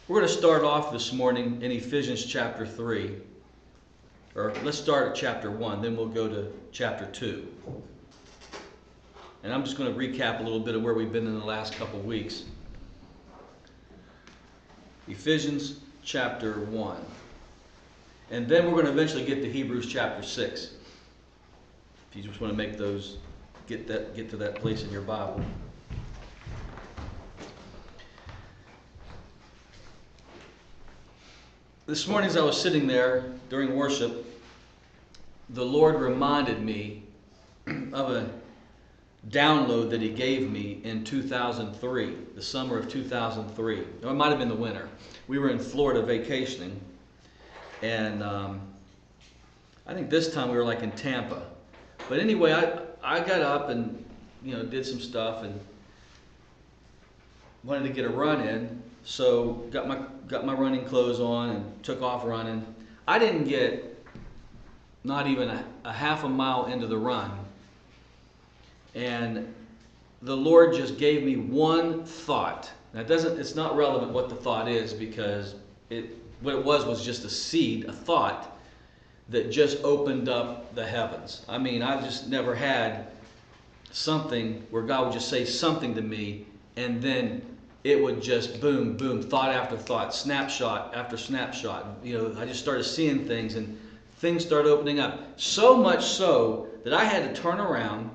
We're going to start off this morning in Ephesians chapter 3. Or let's start at chapter 1, then we'll go to chapter 2. And I'm just going to recap a little bit of where we've been in the last couple of weeks. Ephesians chapter 1. And then we're going to eventually get to Hebrews chapter 6. If you just want to make those, get to that place in your Bible. This morning as I was sitting there during worship, the Lord reminded me of a download that He gave me in 2003, the summer of 2003. Or it might have been the winter. We were in Florida vacationing, and I think this time we were like in Tampa. But anyway, I got up and did some stuff and wanted to get a run in. So got my running clothes on and took off running. I didn't get not even a half a mile into the run, and the Lord just gave me one thought. Now it's not relevant what the thought is, because what it was just a seed, a thought that just opened up the heavens. I mean, I've just never had something where God would just say something to me, and then it would just boom, boom, thought after thought, snapshot after snapshot. I just started seeing things, and things started opening up. So much so that I had to turn around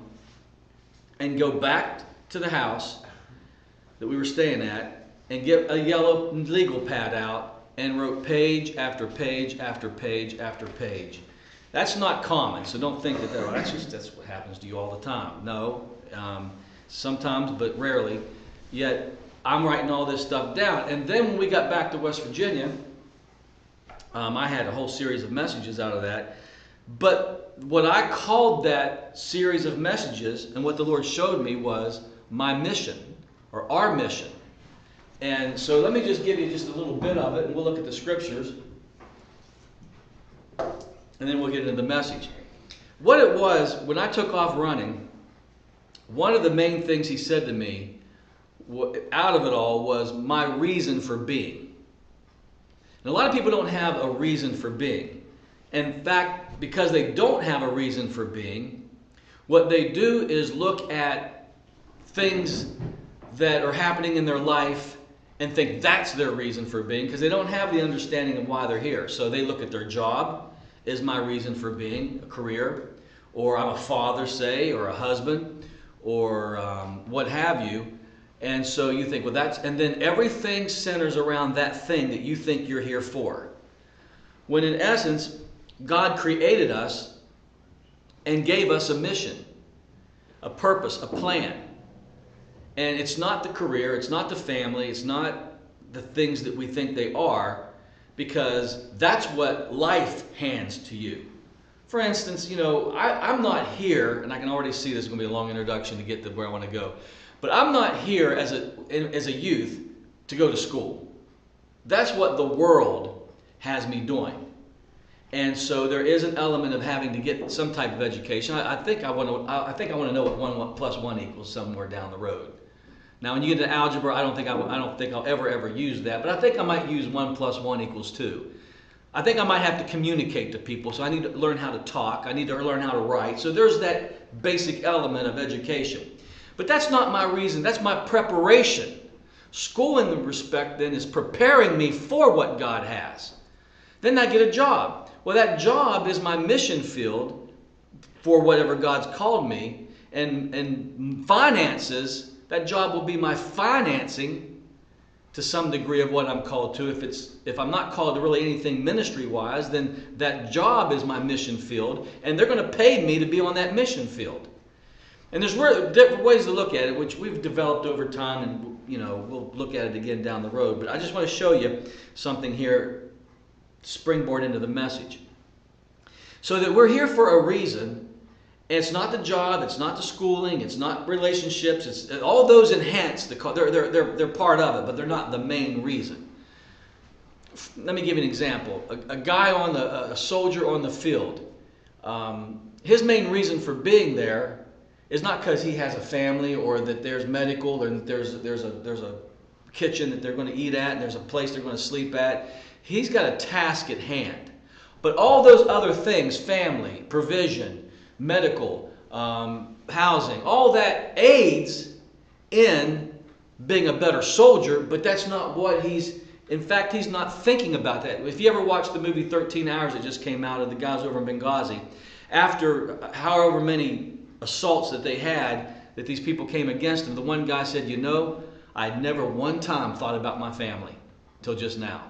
and go back to the house that we were staying at and get a yellow legal pad out and wrote page after page after page after page. That's not common, so don't think that's what happens to you all the time. No, sometimes, but rarely. Yet I'm writing all this stuff down. And then when we got back to West Virginia, I had a whole series of messages out of that. But what I called that series of messages, and what the Lord showed me, was my mission, or our mission. And so let me just give you just a little bit of it, and we'll look at the scriptures, and then we'll get into the message. What it was, when I took off running, one of the main things He said to me out of it all was my reason for being. And a lot of people don't have a reason for being. In fact, because they don't have a reason for being, what they do is look at things that are happening in their life and think that's their reason for being, because they don't have the understanding of why they're here. So they look at their job as my reason for being, a career, or I'm a father, say, or a husband, or what have you. And so you think, well, and then everything centers around that thing that you think you're here for. When in essence, God created us and gave us a mission, a purpose, a plan. And it's not the career, it's not the family, it's not the things that we think they are, because that's what life hands to you. For instance, I'm not here, and I can already see this is going to be a long introduction to get to where I want to go. But I'm not here as a youth to go to school. That's what the world has me doing. And so there is an element of having to get some type of education. I think I want to know what 1 plus 1 equals somewhere down the road. Now, when you get to algebra, I don't think I'll ever use that. But I think I might use 1 plus 1 equals 2. I think I might have to communicate to people, so I need to learn how to talk. I need to learn how to write. So there's that basic element of education. But that's not my reason. That's my preparation. School, in the respect, then, is preparing me for what God has. Then I get a job. Well, that job is my mission field for whatever God's called me. And finances, that job will be my financing to some degree of what I'm called to. If I'm not called to really anything ministry-wise, then that job is my mission field, and they're going to pay me to be on that mission field. And there's different ways to look at it, which we've developed over time, and we'll look at it again down the road. But I just want to show you something here, springboard into the message. So that we're here for a reason. And it's not the job, it's not the schooling, it's not relationships. It's all those enhance the. They're part of it, but they're not the main reason. Let me give you an example. A guy a soldier on the field. His main reason for being there is not because he has a family, or that there's medical, or that there's a kitchen that they're going to eat at, and there's a place they're going to sleep at. He's got a task at hand. But all those other things, family, provision, medical, housing, all that aids in being a better soldier, but that's not what in fact, he's not thinking about that. If you ever watched the movie 13 Hours that just came out of the guys over in Benghazi, after however many assaults that they had, that these people came against him, the one guy said, you know, I'd never one time thought about my family till just now.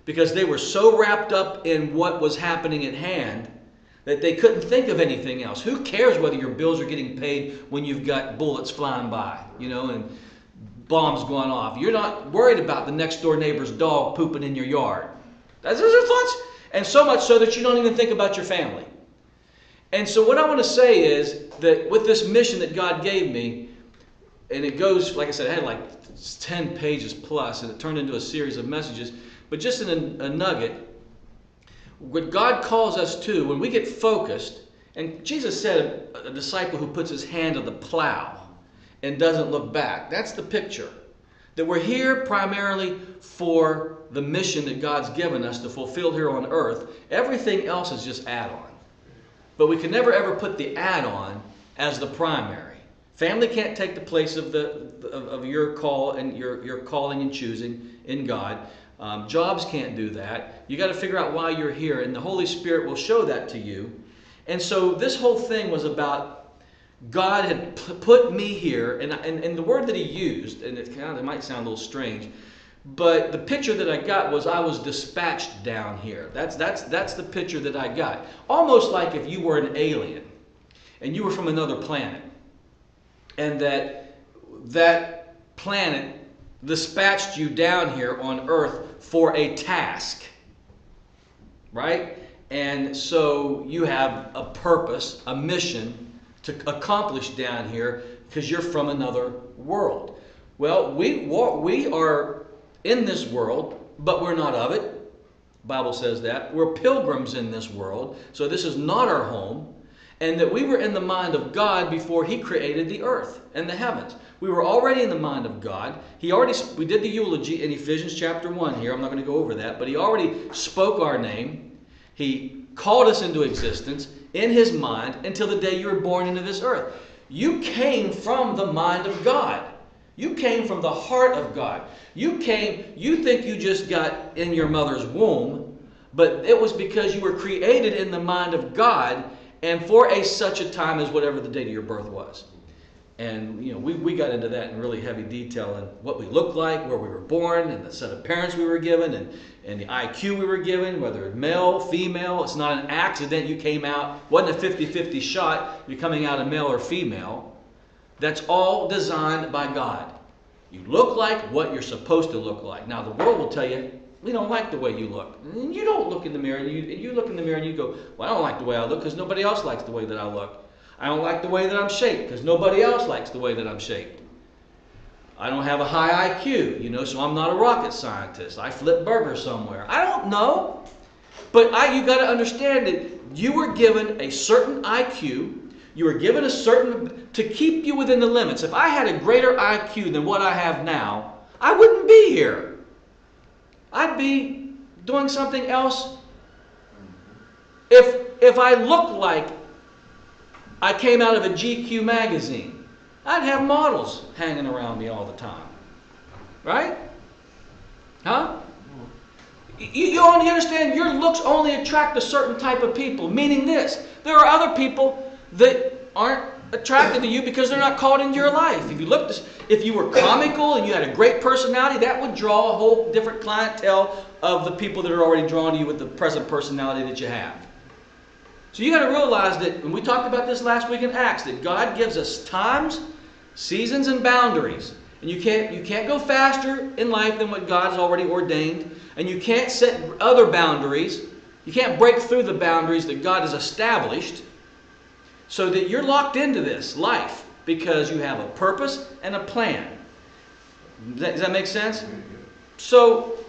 Because they were so wrapped up in what was happening at hand that they couldn't think of anything else. Who cares whether your bills are getting paid when you've got bullets flying by, and bombs going off? You're not worried about the next door neighbor's dog pooping in your yard. Those are thoughts. And so much so that you don't even think about your family. And so what I want to say is that with this mission that God gave me, and it goes, like I said, I had like 10 pages plus, and it turned into a series of messages, but just in a nugget, what God calls us to, when we get focused, and Jesus said a disciple who puts his hand on the plow and doesn't look back. That's the picture. That we're here primarily for the mission that God's given us to fulfill here on earth. Everything else is just add-on. But we can never ever put the add-on as the primary. Family can't take the place of your call and your calling and choosing in God. Jobs can't do that. You got to figure out why you're here, and the Holy Spirit will show that to you. And so this whole thing was about God had put me here, and the word that he used, and it might sound a little strange, but the picture that I got was I was dispatched down here. That's the picture that I got. Almost like if you were an alien, and you were from another planet, and that planet dispatched you down here on earth for a task, right? And so you have a purpose, a mission to accomplish down here because you're from another world. Well, we are in this world, but we're not of it. The Bible says that. We're pilgrims in this world, so this is not our home. And that we were in the mind of God before he created the earth and the heavens. We were already in the mind of God. We did the eulogy in Ephesians chapter 1 here. I'm not going to go over that. But he already spoke our name. He called us into existence in his mind until the day you were born into this earth. You came from the mind of God. You came from the heart of God. You think you just got in your mother's womb, but it was because you were created in the mind of God and for such a time as whatever the date of your birth was. And we got into that in really heavy detail and what we looked like, where we were born, and the set of parents we were given, and the IQ we were given, whether it's male, female. It's not an accident you came out. Wasn't a 50-50 shot. You're coming out a male or female. That's all designed by God. You look like what you're supposed to look like. Now the world will tell you, we don't like the way you look. And you don't look in the mirror, and you look in the mirror and you go, well, I don't like the way I look because nobody else likes the way that I look. I don't like the way that I'm shaped because nobody else likes the way that I'm shaped. I don't have a high IQ, so I'm not a rocket scientist. I flip burgers somewhere. I don't know. But you got to understand that you were given a certain IQ. You were given to keep you within the limits. If I had a greater IQ than what I have now, I wouldn't be here. I'd be doing something else. If I looked like I came out of a GQ magazine, I'd have models hanging around me all the time. Right? Huh? You only understand your looks only attract a certain type of people, meaning this. There are other people that aren't attracted to you because they're not called into your life. If you were comical and you had a great personality, that would draw a whole different clientele of the people that are already drawn to you with the present personality that you have. So you got to realize that, and we talked about this last week in Acts, that God gives us times, seasons, and boundaries. And you can't go faster in life than what God's already ordained. And you can't set other boundaries. You can't break through the boundaries that God has established, so that you're locked into this life because you have a purpose and a plan. Does that make sense? So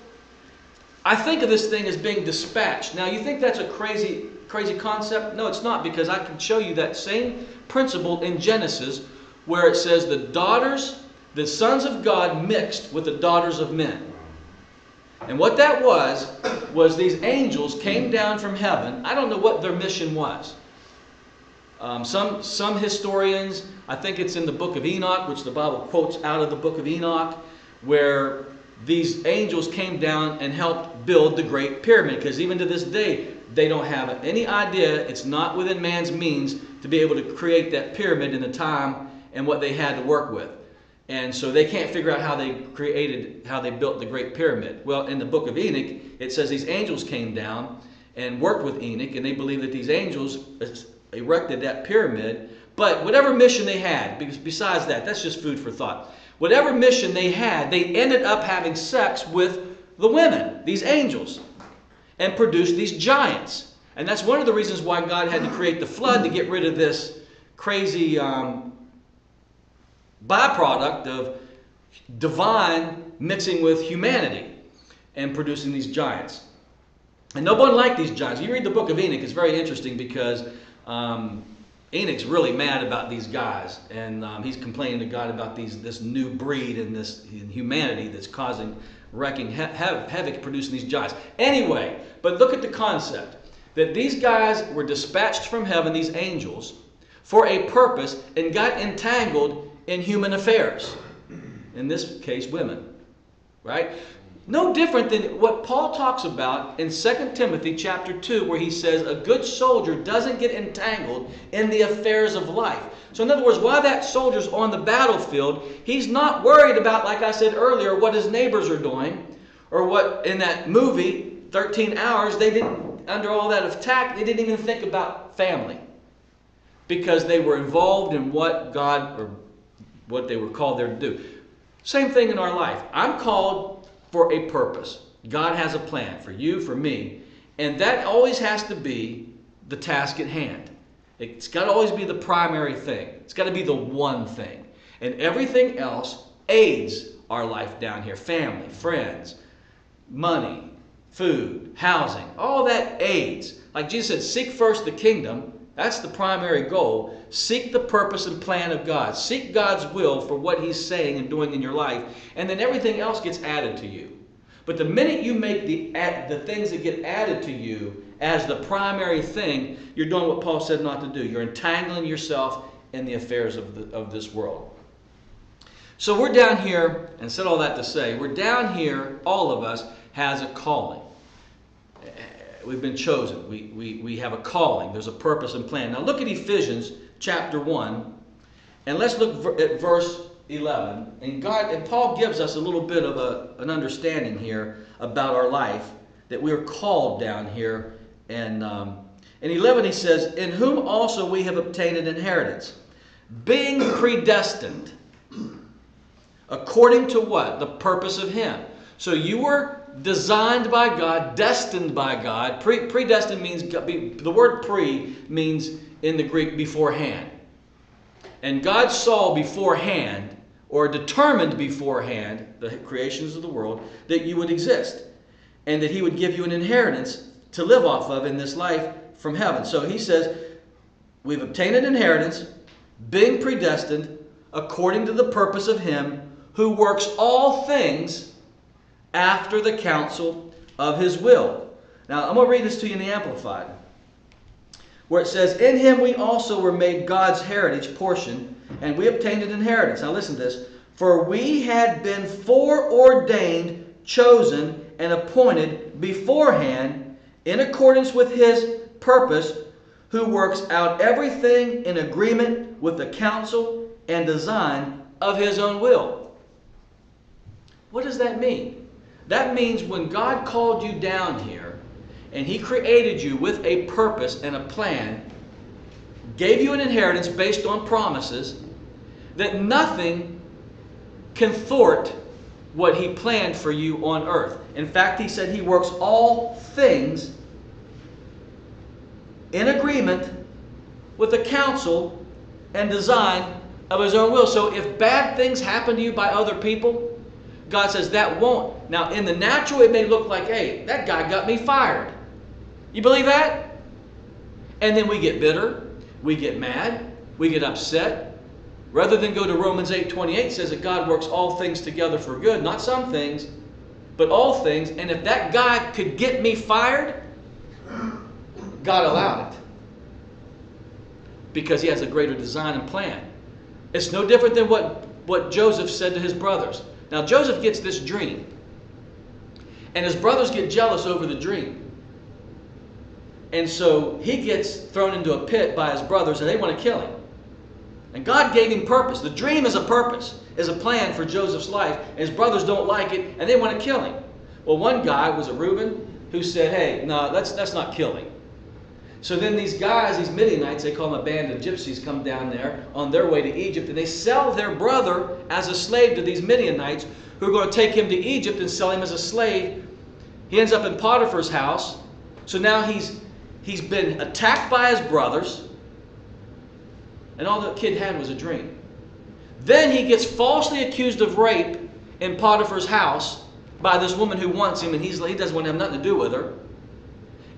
I think of this thing as being dispatched. Now you think that's a crazy concept? No, it's not, because I can show you that same principle in Genesis where it says the daughters the sons of God mixed with the daughters of men. And what that was these angels came down from heaven. I don't know what their mission was. Some historians, I think it's in the book of Enoch, which the Bible quotes out of the book of Enoch, where these angels came down and helped build the Great Pyramid. Because even to this day, they don't have any idea. It's not within man's means to be able to create that pyramid in the time and what they had to work with. And so they can't figure out how they built the Great Pyramid. Well, in the book of Enoch, it says these angels came down and worked with Enoch, and they believe that these angels erected that pyramid. But whatever mission they had, because besides that, that's just food for thought. Whatever mission they had, they ended up having sex with the women, these angels, and produced these giants. And that's one of the reasons why God had to create the flood, to get rid of this crazy byproduct of divine mixing with humanity and producing these giants. And no one liked these giants. You read the book of Enoch, it's very interesting because Enoch's really mad about these guys, and he's complaining to God about this new breed and this humanity that's wrecking havoc, producing these giants. Anyway, but look at the concept that these guys were dispatched from heaven, these angels, for a purpose, and got entangled in human affairs. In this case, women, right? No different than what Paul talks about in 2 Timothy chapter 2, where he says a good soldier doesn't get entangled in the affairs of life. So in other words, while that soldier's on the battlefield, he's not worried about, like I said earlier, what his neighbors are doing, or what in that movie, 13 Hours, they didn't, under all that attack, they didn't even think about family, because they were involved in what God, or what they were called there to do. Same thing in our life. I'm called for a purpose. God has a plan for you, for me, and that always has to be the task at hand. It's got to always be the primary thing. It's got to be the one thing. And everything else aids our life down here. Family, friends, money, food, housing, all that aids. Like Jesus said, seek first the kingdom. That's the primary goal. Seek the purpose and plan of God. Seek God's will for what He's saying and doing in your life, and then everything else gets added to you. But the minute you make the things that get added to you as the primary thing, you're doing what Paul said not to do. You're entangling yourself in the affairs of this world. So we're down here, and said all that to say, we're down here, all of us, has a calling. We've been chosen. We have a calling. There's a purpose and plan. Now look at Ephesians chapter 1, and let's look at verse 11. And Paul gives us a little bit of an understanding here about our life, that we are called down here. And in 11 he says, in whom also we have obtained an inheritance, being predestined, according to what? The purpose of Him. So you were designed by God, destined by God. Predestined means, the word pre means in the Greek beforehand. And God saw beforehand, or determined beforehand, the creations of the world, that you would exist. And that He would give you an inheritance to live off of in this life from heaven. So He says, we've obtained an inheritance, being predestined, according to the purpose of Him who works all things after the counsel of His will. Now, I'm going to read this to you in the Amplified, where it says, in Him we also were made God's heritage portion, and we obtained an inheritance. Now listen to this. For we had been foreordained, chosen, and appointed beforehand, in accordance with His purpose, who works out everything in agreement with the counsel and design of His own will. What does that mean? That means when God called you down here and He created you with a purpose and a plan, gave you an inheritance based on promises, that nothing can thwart what He planned for you on earth. In fact, He said He works all things in agreement with the counsel and design of His own will. So if bad things happen to you by other people, God says that won't. Now, in the natural, it may look like, hey, that guy got me fired. You believe that? And then we get bitter, we get mad, we get upset, Rather than go to Romans 8:28, says that God works all things together for good. Not some things, but all things. And if that guy could get me fired, God allowed it. Because he has a greater design and plan. It's no different than what Joseph said to his brothers. Now Joseph gets this dream. And his brothers get jealous over the dream. And so he gets thrown into a pit by his brothers and they want to kill him. And God gave him purpose. The dream is a purpose, is a plan for Joseph's life. And his brothers don't like it and they want to kill him. Well, one guy was a Reuben who said, hey, no, let's not kill him. So then these guys, these Midianites, they call them a band of gypsies, come down there on their way to Egypt. And they sell their brother as a slave to these Midianites who are going to take him to Egypt and sell him as a slave. He ends up in Potiphar's house. So now he's been attacked by his brothers. And all the kid had was a dream. Then he gets falsely accused of rape in Potiphar's house by this woman who wants him, and he doesn't want to have nothing to do with her.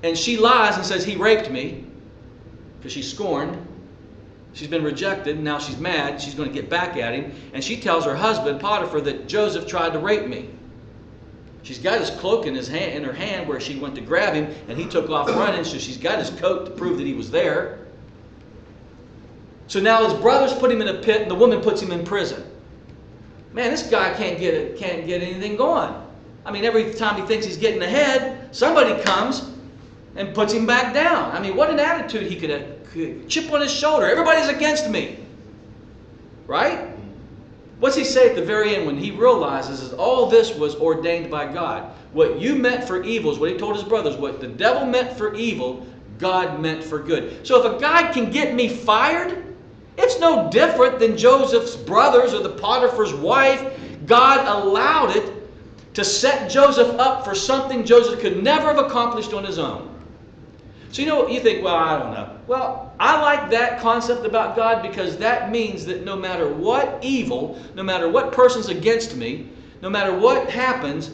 And she lies and says, he raped me, because she's scorned. She's been rejected, and now she's mad. She's going to get back at him. And she tells her husband, Potiphar, that Joseph tried to rape me. She's got his cloak in her hand where she went to grab him, and he took off running, so she's got his coat to prove that he was there. So now his brothers put him in a pit, and the woman puts him in prison. Man, this guy can't get anything going. I mean, every time he thinks he's getting ahead, somebody comes and puts him back down. I mean, what an attitude he could chip on his shoulder. Everybody's against me. Right? What's he say at the very end when he realizes that all this was ordained by God? What you meant for evil is what he told his brothers. What the devil meant for evil, God meant for good. So if a guy can get me fired, it's no different than Joseph's brothers or the Potiphar's wife. God allowed it to set Joseph up for something Joseph could never have accomplished on his own. So you think, well, I don't know. Well, I like that concept about God because that means that no matter what evil, no matter what person's against me, no matter what happens,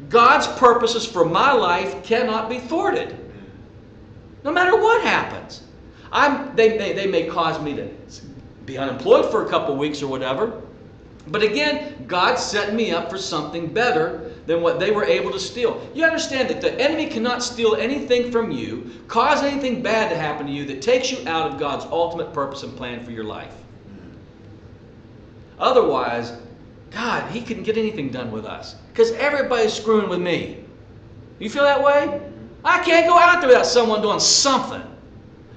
God's purposes for my life cannot be thwarted. No matter what happens. They may cause me to be unemployed for a couple weeks or whatever. But again, God set me up for something better than what they were able to steal. You understand that the enemy cannot steal anything from you, cause anything bad to happen to you that takes you out of God's ultimate purpose and plan for your life. Otherwise, God, he couldn't get anything done with us because everybody's screwing with me. You feel that way? I can't go out there without someone doing something.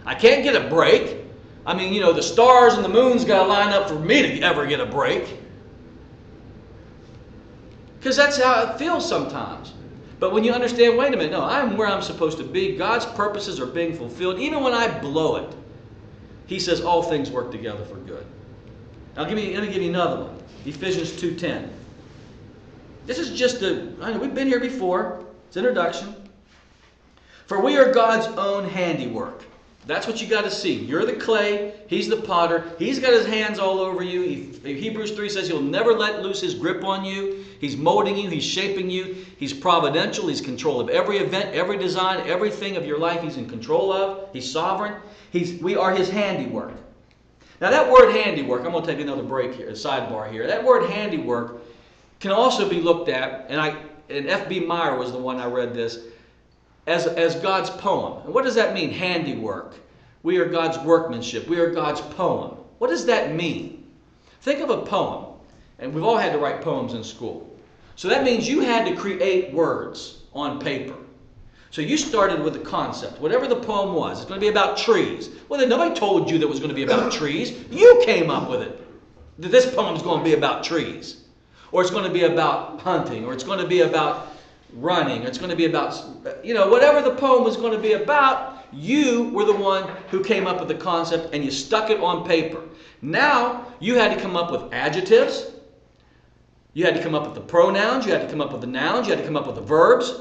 I can't get a break. I mean, the stars and the moon's got to line up for me to ever get a break. Because that's how it feels sometimes. But when you understand, wait a minute, no, I'm where I'm supposed to be. God's purposes are being fulfilled. Even when I blow it, he says all things work together for good. Now let me give you another one. Ephesians 2:10. This is just I know we've been here before. It's introduction. For we are God's own handiwork. That's what you got to see. You're the clay. He's the potter. He's got his hands all over you. Hebrews 3 says he'll never let loose his grip on you. He's molding you. He's shaping you. He's providential. He's in control of every event, every design, everything of your life he's in control of. He's sovereign. We are his handiwork. Now that word handiwork, I'm going to take another break here, a sidebar here. That word handiwork can also be looked at, and F.B. Meyer was the one I read this, as God's poem. And what does that mean, handiwork? We are God's workmanship. We are God's poem. What does that mean? Think of a poem. And we've all had to write poems in school. So that means you had to create words on paper. So you started with a concept, whatever the poem was. It's going to be about trees. Well, then nobody told you that it was going to be about trees. You came up with it. That this poem is going to be about trees. Or it's going to be about hunting. Or it's going to be about running. It's going to be about, whatever the poem was going to be about, you were the one who came up with the concept and you stuck it on paper. Now, you had to come up with adjectives. You had to come up with the pronouns. You had to come up with the nouns. You had to come up with the verbs.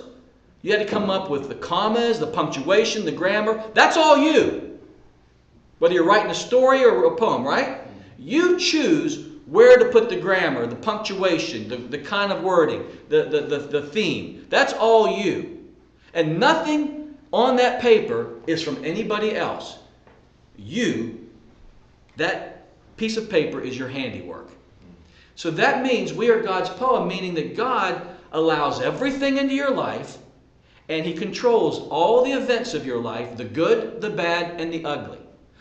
You had to come up with the commas, the punctuation, the grammar. That's all you. Whether you're writing a story or a poem, right? You choose where to put the grammar, the punctuation, the kind of wording, the theme. That's all you. And nothing on that paper is from anybody else. You, that piece of paper is your handiwork. So that means we are God's poem, meaning that God allows everything into your life, and He controls all the events of your life, the good, the bad, and the ugly.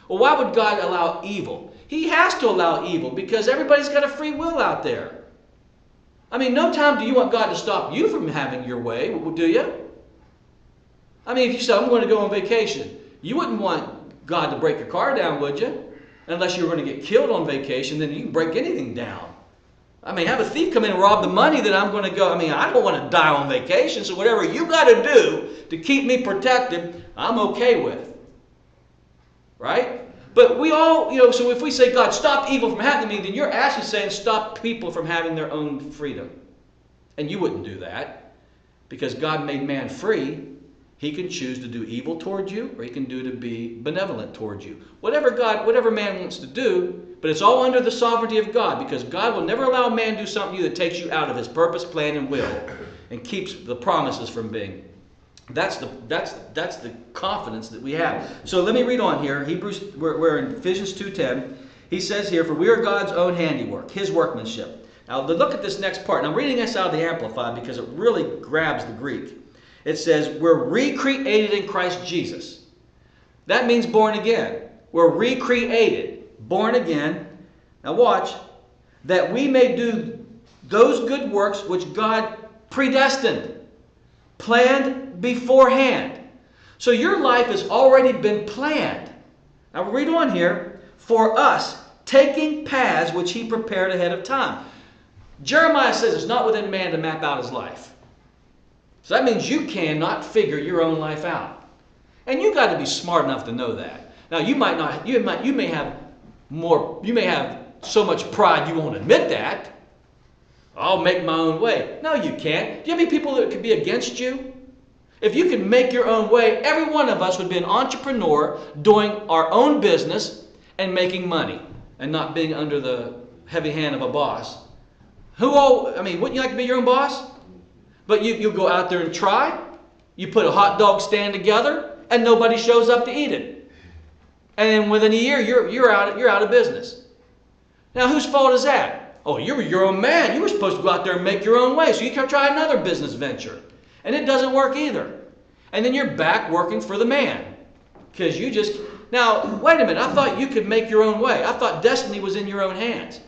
Well, why would God allow evil? He has to allow evil because everybody's got a free will out there. I mean, no time do you want God to stop you from having your way, do you? I mean, if you said, I'm going to go on vacation, you wouldn't want God to break your car down, would you? Unless you were going to get killed on vacation, then you can break anything down. I mean, have a thief come in and rob the money that I'm going to go. I mean, I don't want to die on vacation, so whatever you got to do to keep me protected, I'm okay with. Right? But we all, so if we say, God, stop evil from happening to me, then you're actually saying stop people from having their own freedom. And you wouldn't do that. Because God made man free. He can choose to do evil toward you, or He can do to be benevolent toward you. Whatever man wants to do, but it's all under the sovereignty of God, because God will never allow man to do something to you that takes you out of His purpose, plan, and will, and keeps the promises from being. That's the confidence that we have. So let me read on here. We're in Ephesians 2:10. He says here, for we are God's own handiwork, His workmanship. Now look at this next part. And I'm reading this out of the Amplified because it really grabs the Greek. It says, we're recreated in Christ Jesus. That means born again. We're recreated, born again. Now watch. That we may do those good works which God predestined, planned beforehand. So your life has already been planned. Now read on here. For us, taking paths which He prepared ahead of time. Jeremiah says it's not within man to map out his life. So that means you cannot figure your own life out. And you got to be smart enough to know that. Now you may have so much pride you won't admit that. I'll make my own way. No, you can't. Do you have any people that could be against you? If you could make your own way, every one of us would be an entrepreneur doing our own business and making money and not being under the heavy hand of a boss. Wouldn't you like to be your own boss? But you go out there and try. You put a hot dog stand together, and nobody shows up to eat it. And then within a year, you're out of business. Now, whose fault is that? Oh, you're your own man. You were supposed to go out there and make your own way, so you can try another business venture, and it doesn't work either. And then you're back working for the man because you just now. Wait a minute. I thought you could make your own way. I thought destiny was in your own hands.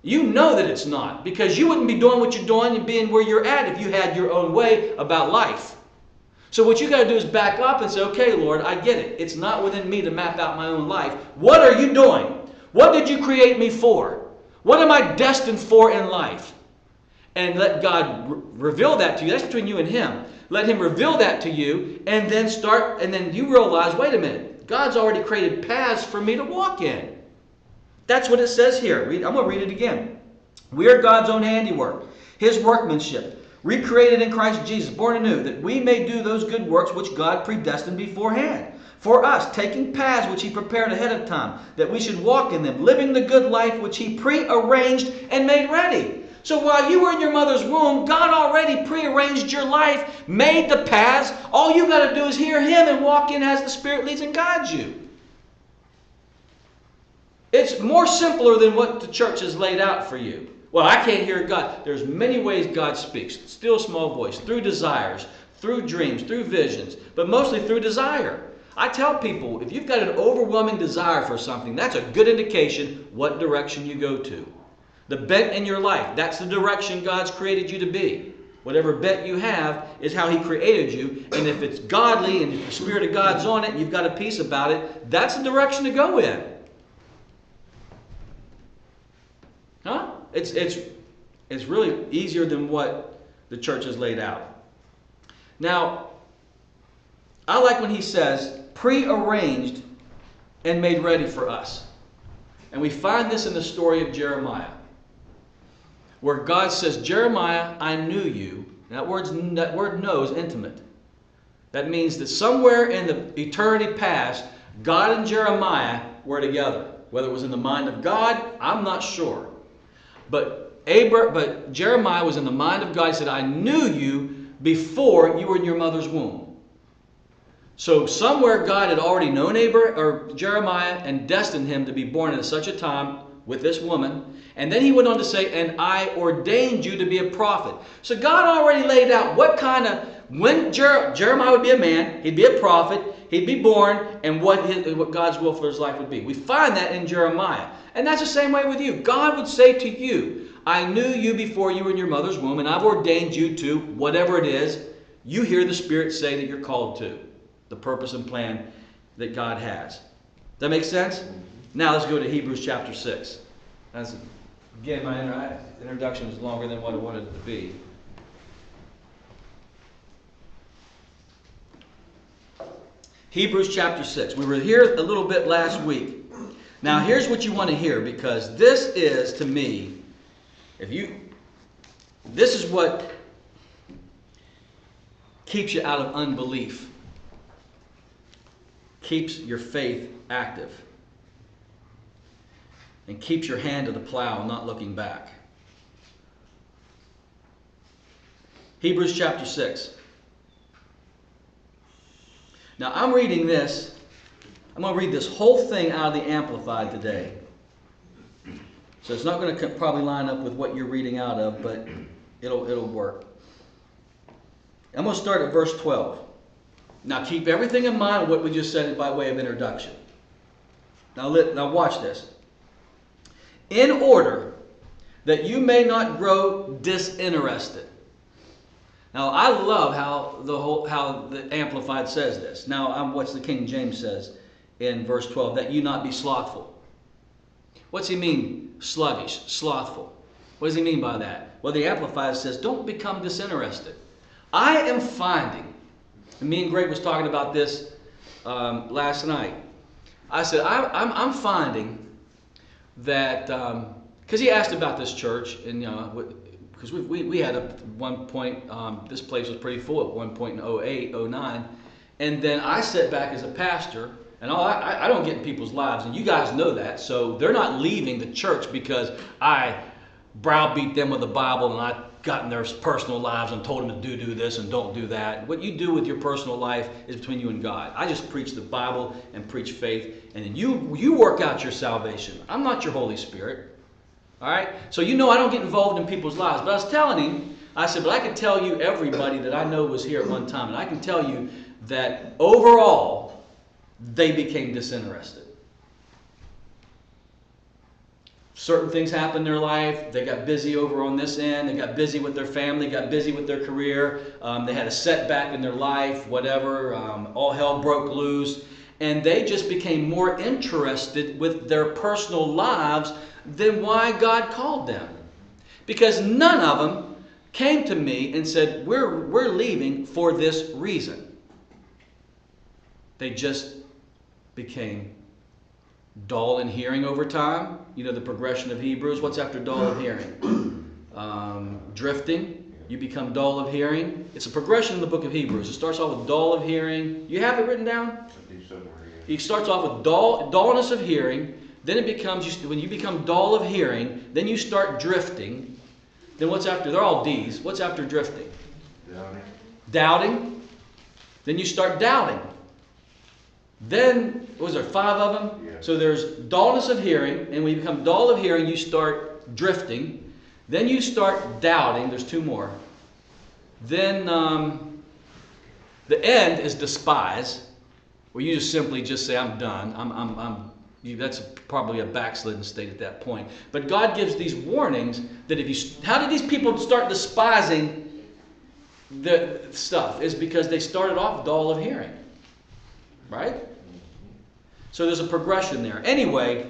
You know that it's not, because you wouldn't be doing what you're doing and being where you're at if you had your own way about life. So what you got to do is back up and say, okay, Lord, I get it. It's not within me to map out my own life. What are you doing? What did you create me for? What am I destined for in life? And let God reveal that to you. That's between you and Him. Let Him reveal that to you, and then you realize, wait a minute, God's already created paths for me to walk in. That's what it says here. I'm going to read it again. We are God's own handiwork, His workmanship, recreated in Christ Jesus, born anew, that we may do those good works which God predestined beforehand. For us, taking paths which He prepared ahead of time, that we should walk in them, living the good life which He prearranged and made ready. So while you were in your mother's womb, God already prearranged your life, made the paths. All you got to do is hear Him and walk in as the Spirit leads and guides you. It's more simpler than what the church has laid out for you. Well, I can't hear God. There's many ways God speaks. Still small voice, through desires, through dreams, through visions, but mostly through desire. I tell people, if you've got an overwhelming desire for something, that's a good indication what direction you go to. The bent in your life, that's the direction God's created you to be. Whatever bent you have is how He created you. And if it's godly and if the Spirit of God's on it and you've got a peace about it, that's the direction to go in. Huh? It's really easier than what the church has laid out. Now, I like when he says, prearranged and made ready for us. And we find this in the story of Jeremiah, where God says, Jeremiah, I knew you. That word know is intimate. That means that somewhere in the eternity past, God and Jeremiah were together. Whether it was in the mind of God, I'm not sure. But Jeremiah was in the mind of God. He said, I knew you before you were in your mother's womb. So somewhere God had already known Jeremiah and destined him to be born at such a time with this woman. And then he went on to say, and I ordained you to be a prophet. So God already laid out when Jeremiah would be a man, he'd be a prophet, he'd be born, and what God's will for his life would be. We find that in Jeremiah. And that's the same way with you. God would say to you, I knew you before you were in your mother's womb, and I've ordained you to whatever it is you hear the Spirit say that you're called to. The purpose and plan that God has. Does that make sense? Now let's go to Hebrews chapter 6. Again, my introduction is longer than what I wanted it to be. Hebrews chapter 6. We were here a little bit last week. Now here's what you want to hear, because this is, to me, this is what keeps you out of unbelief. Keeps your faith active. And keeps your hand to the plow, not looking back. Hebrews chapter 6. Now I'm reading this. I'm going to read this whole thing out of the Amplified today. So it's not going to probably line up with what you're reading out of, but it'll work. I'm going to start at verse 12. Now keep everything in mind what we just said by way of introduction. Now watch this. In order that you may not grow disinterested. Now I love how the Amplified says this. Now what's the King James says in verse 12? That you not be slothful. What's he mean? Sluggish, slothful. What does he mean by that? Well, the Amplified says don't become disinterested. I am finding, and me and Greg was talking about this last night. I said I'm finding that because he asked about this church, and because we had at one point this place was pretty full at one point in 08, 09, and then I sat back as a pastor, and I don't get in people's lives, and you guys know that, so they're not leaving the church because I browbeat them with the Bible and I got in their personal lives and told them to do this and don't do that. What you do with your personal life is between you and God. I just preach the Bible and preach faith, and then you work out your salvation. I'm not your Holy Spirit. All right? So I don't get involved in people's lives. But I was telling him, I said, but I can tell you everybody that I know was here at one time, and I can tell you that overall, they became disinterested. Certain things happened in their life. They got busy over on this end. They got busy with their family, got busy with their career. They had a setback in their life, whatever. All hell broke loose. And they just became more interested with their personal lives than why God called them. Because none of them came to me and said, we're leaving for this reason. They just became dull in hearing over time. The progression of Hebrews. What's after dull of hearing? Drifting. You become dull of hearing. It's a progression in the book of Hebrews. It starts off with dull of hearing. You have it written down? He starts off with dullness of hearing. Then it becomes, when you become dull of hearing, then you start drifting. Then what's after? They're all D's. What's after drifting? Doubting. Then you start doubting. Then, was there 5 of them? Yeah. So there's dullness of hearing, and when you become dull of hearing, you start drifting. Then you start doubting. There's 2 more. Then the end is despise, where you just simply say, I'm done. That's probably a backslidden state at that point. But God gives these warnings that how did these people start despising the stuff? Is because they started off dull of hearing. Right? So there's a progression there. Anyway,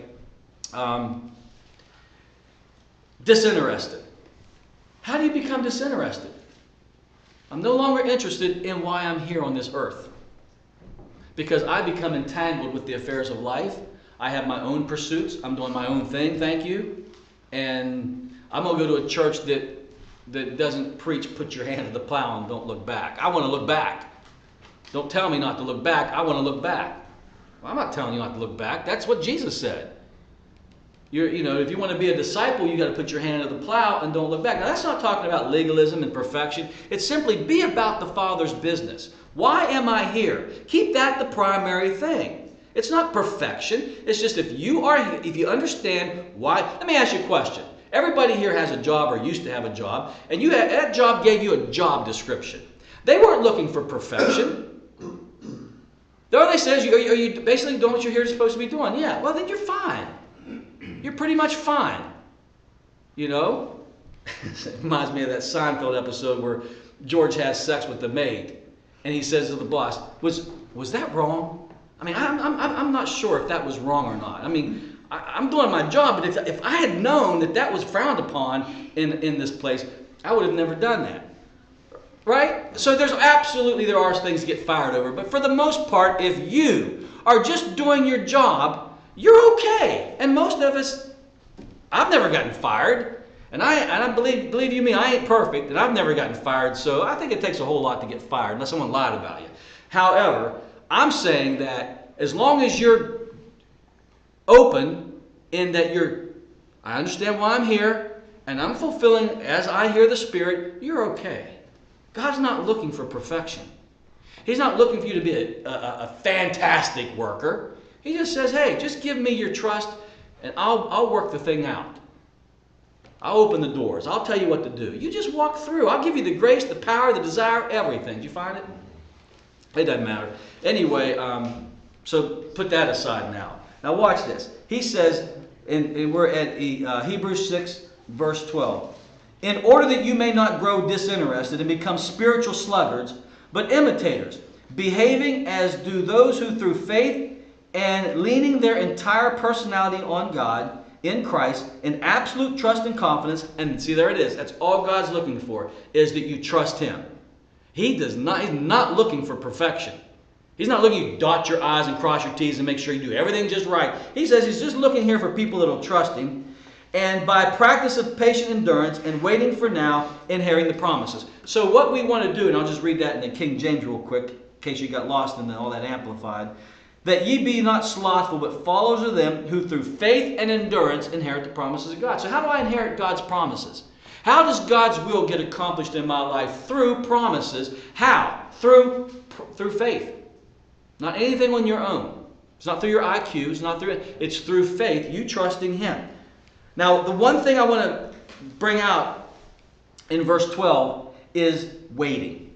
disinterested. How do you become disinterested? I'm no longer interested in why I'm here on this earth. Because I become entangled with the affairs of life. I have my own pursuits. I'm doing my own thing, thank you. And I'm going to go to a church that doesn't preach, put your hand to the plow and don't look back. I want to look back. Don't tell me not to look back. I want to look back. Well, I'm not telling you not to look back. That's what Jesus said. If you want to be a disciple, you got to put your hand to the plow and don't look back. Now, that's not talking about legalism and perfection. It's simply be about the Father's business. Why am I here? Keep that the primary thing. It's not perfection. It's just if you understand why. Let me ask you a question. Everybody here has a job or used to have a job, and that job gave you a job description. They weren't looking for perfection. All they says, are you basically doing what you're here supposed to be doing? Yeah, well then you're fine. You're pretty much fine. You know? It reminds me of that Seinfeld episode where George has sex with the maid. And he says to the boss, was that wrong? I mean, I'm not sure if that was wrong or not. I mean, I'm doing my job, but if I had known that was frowned upon in this place, I would have never done that. Right? So there are things to get fired over. But for the most part, if you are just doing your job, you're okay. And most of us, I've never gotten fired. And I believe you me, I ain't perfect, and I've never gotten fired, so I think it takes a whole lot to get fired, unless someone lied about you. However, I'm saying that as long as you're open in that I understand why I'm here, and I'm fulfilling as I hear the Spirit, you're okay. God's not looking for perfection. He's not looking for you to be a fantastic worker. He just says, hey, just give me your trust, and I'll work the thing out. I'll open the doors. I'll tell you what to do. You just walk through. I'll give you the grace, the power, the desire, everything. Did you find it? It doesn't matter. Anyway, so put that aside now. Now watch this. He says, and we're at Hebrews 6, verse 12. In order that you may not grow disinterested and become spiritual sluggards, but imitators, behaving as do those who through faith and leaning their entire personality on God, in Christ, in absolute trust and confidence, and see, there it is. That's all God's looking for, is that you trust Him. He's not looking for perfection. He's not looking you dot your I's and cross your T's and make sure you do everything just right. He says He's just looking here for people that will trust Him, and by practice of patient endurance and waiting for now, inheriting the promises. So what we want to do, and I'll just read that in the King James real quick, in case you got lost in all that amplified. That ye be not slothful, but followers of them who through faith and endurance inherit the promises of God. So how do I inherit God's promises? How does God's will get accomplished in my life? Through promises. How? Through faith. Not anything on your own. It's not through your IQ. It's through faith. You trusting Him. Now, the one thing I want to bring out in verse 12 is waiting.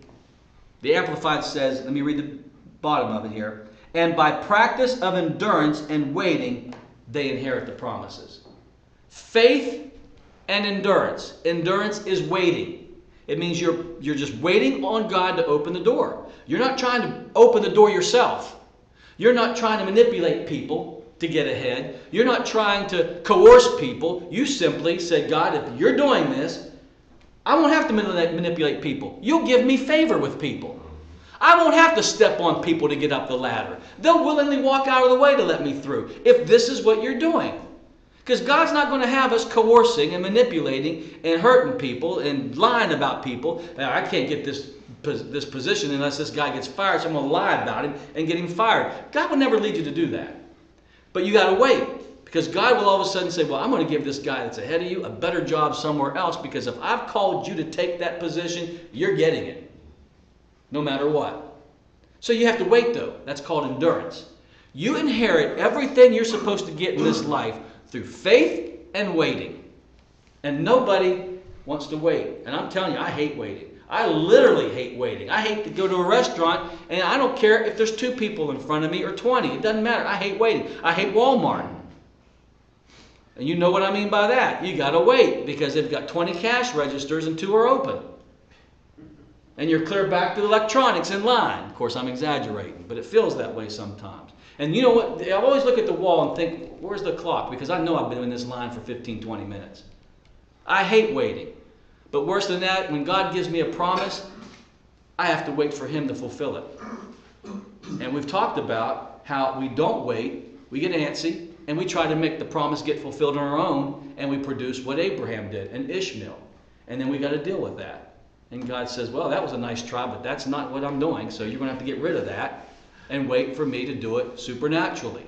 The Amplified says, let me read the bottom of it here. And by practice of endurance and waiting, they inherit the promises. Faith and endurance. Endurance is waiting. It means you're just waiting on God to open the door. You're not trying to open the door yourself. You're not trying to manipulate people to get ahead. You're not trying to coerce people. You simply said, God, if you're doing this, I won't have to manipulate people. You'll give me favor with people. I won't have to step on people to get up the ladder. They'll willingly walk out of the way to let me through if this is what you're doing. Because God's not going to have us coercing and manipulating and hurting people and lying about people. I can't get this position unless this guy gets fired, so I'm going to lie about him and get him fired. God would never lead you to do that. But you got to wait. Because God will all of a sudden say, well, I'm going to give this guy that's ahead of you a better job somewhere else, because if I've called you to take that position, you're getting it. No matter what. So you have to wait, though. That's called endurance. You inherit everything you're supposed to get in this life through faith and waiting. And nobody wants to wait. And I'm telling you, I hate waiting. I literally hate waiting. I hate to go to a restaurant, and I don't care if there's 2 people in front of me or 20. It doesn't matter. I hate waiting. I hate Walmart. And you know what I mean by that. You got to wait because they've got 20 cash registers and 2 are open. And you're clear back to the electronics in line. Of course, I'm exaggerating, but it feels that way sometimes. And you know what? I always look at the wall and think, where's the clock? Because I know I've been in this line for 15, 20 minutes. I hate waiting. But worse than that, when God gives me a promise, I have to wait for Him to fulfill it. And we've talked about how we don't wait, we get antsy, and we try to make the promise get fulfilled on our own, and we produce what Abraham did, and Ishmael. And then we got to deal with that. And God says, well, that was a nice try, but that's not what I'm doing, so you're going to have to get rid of that and wait for me to do it supernaturally.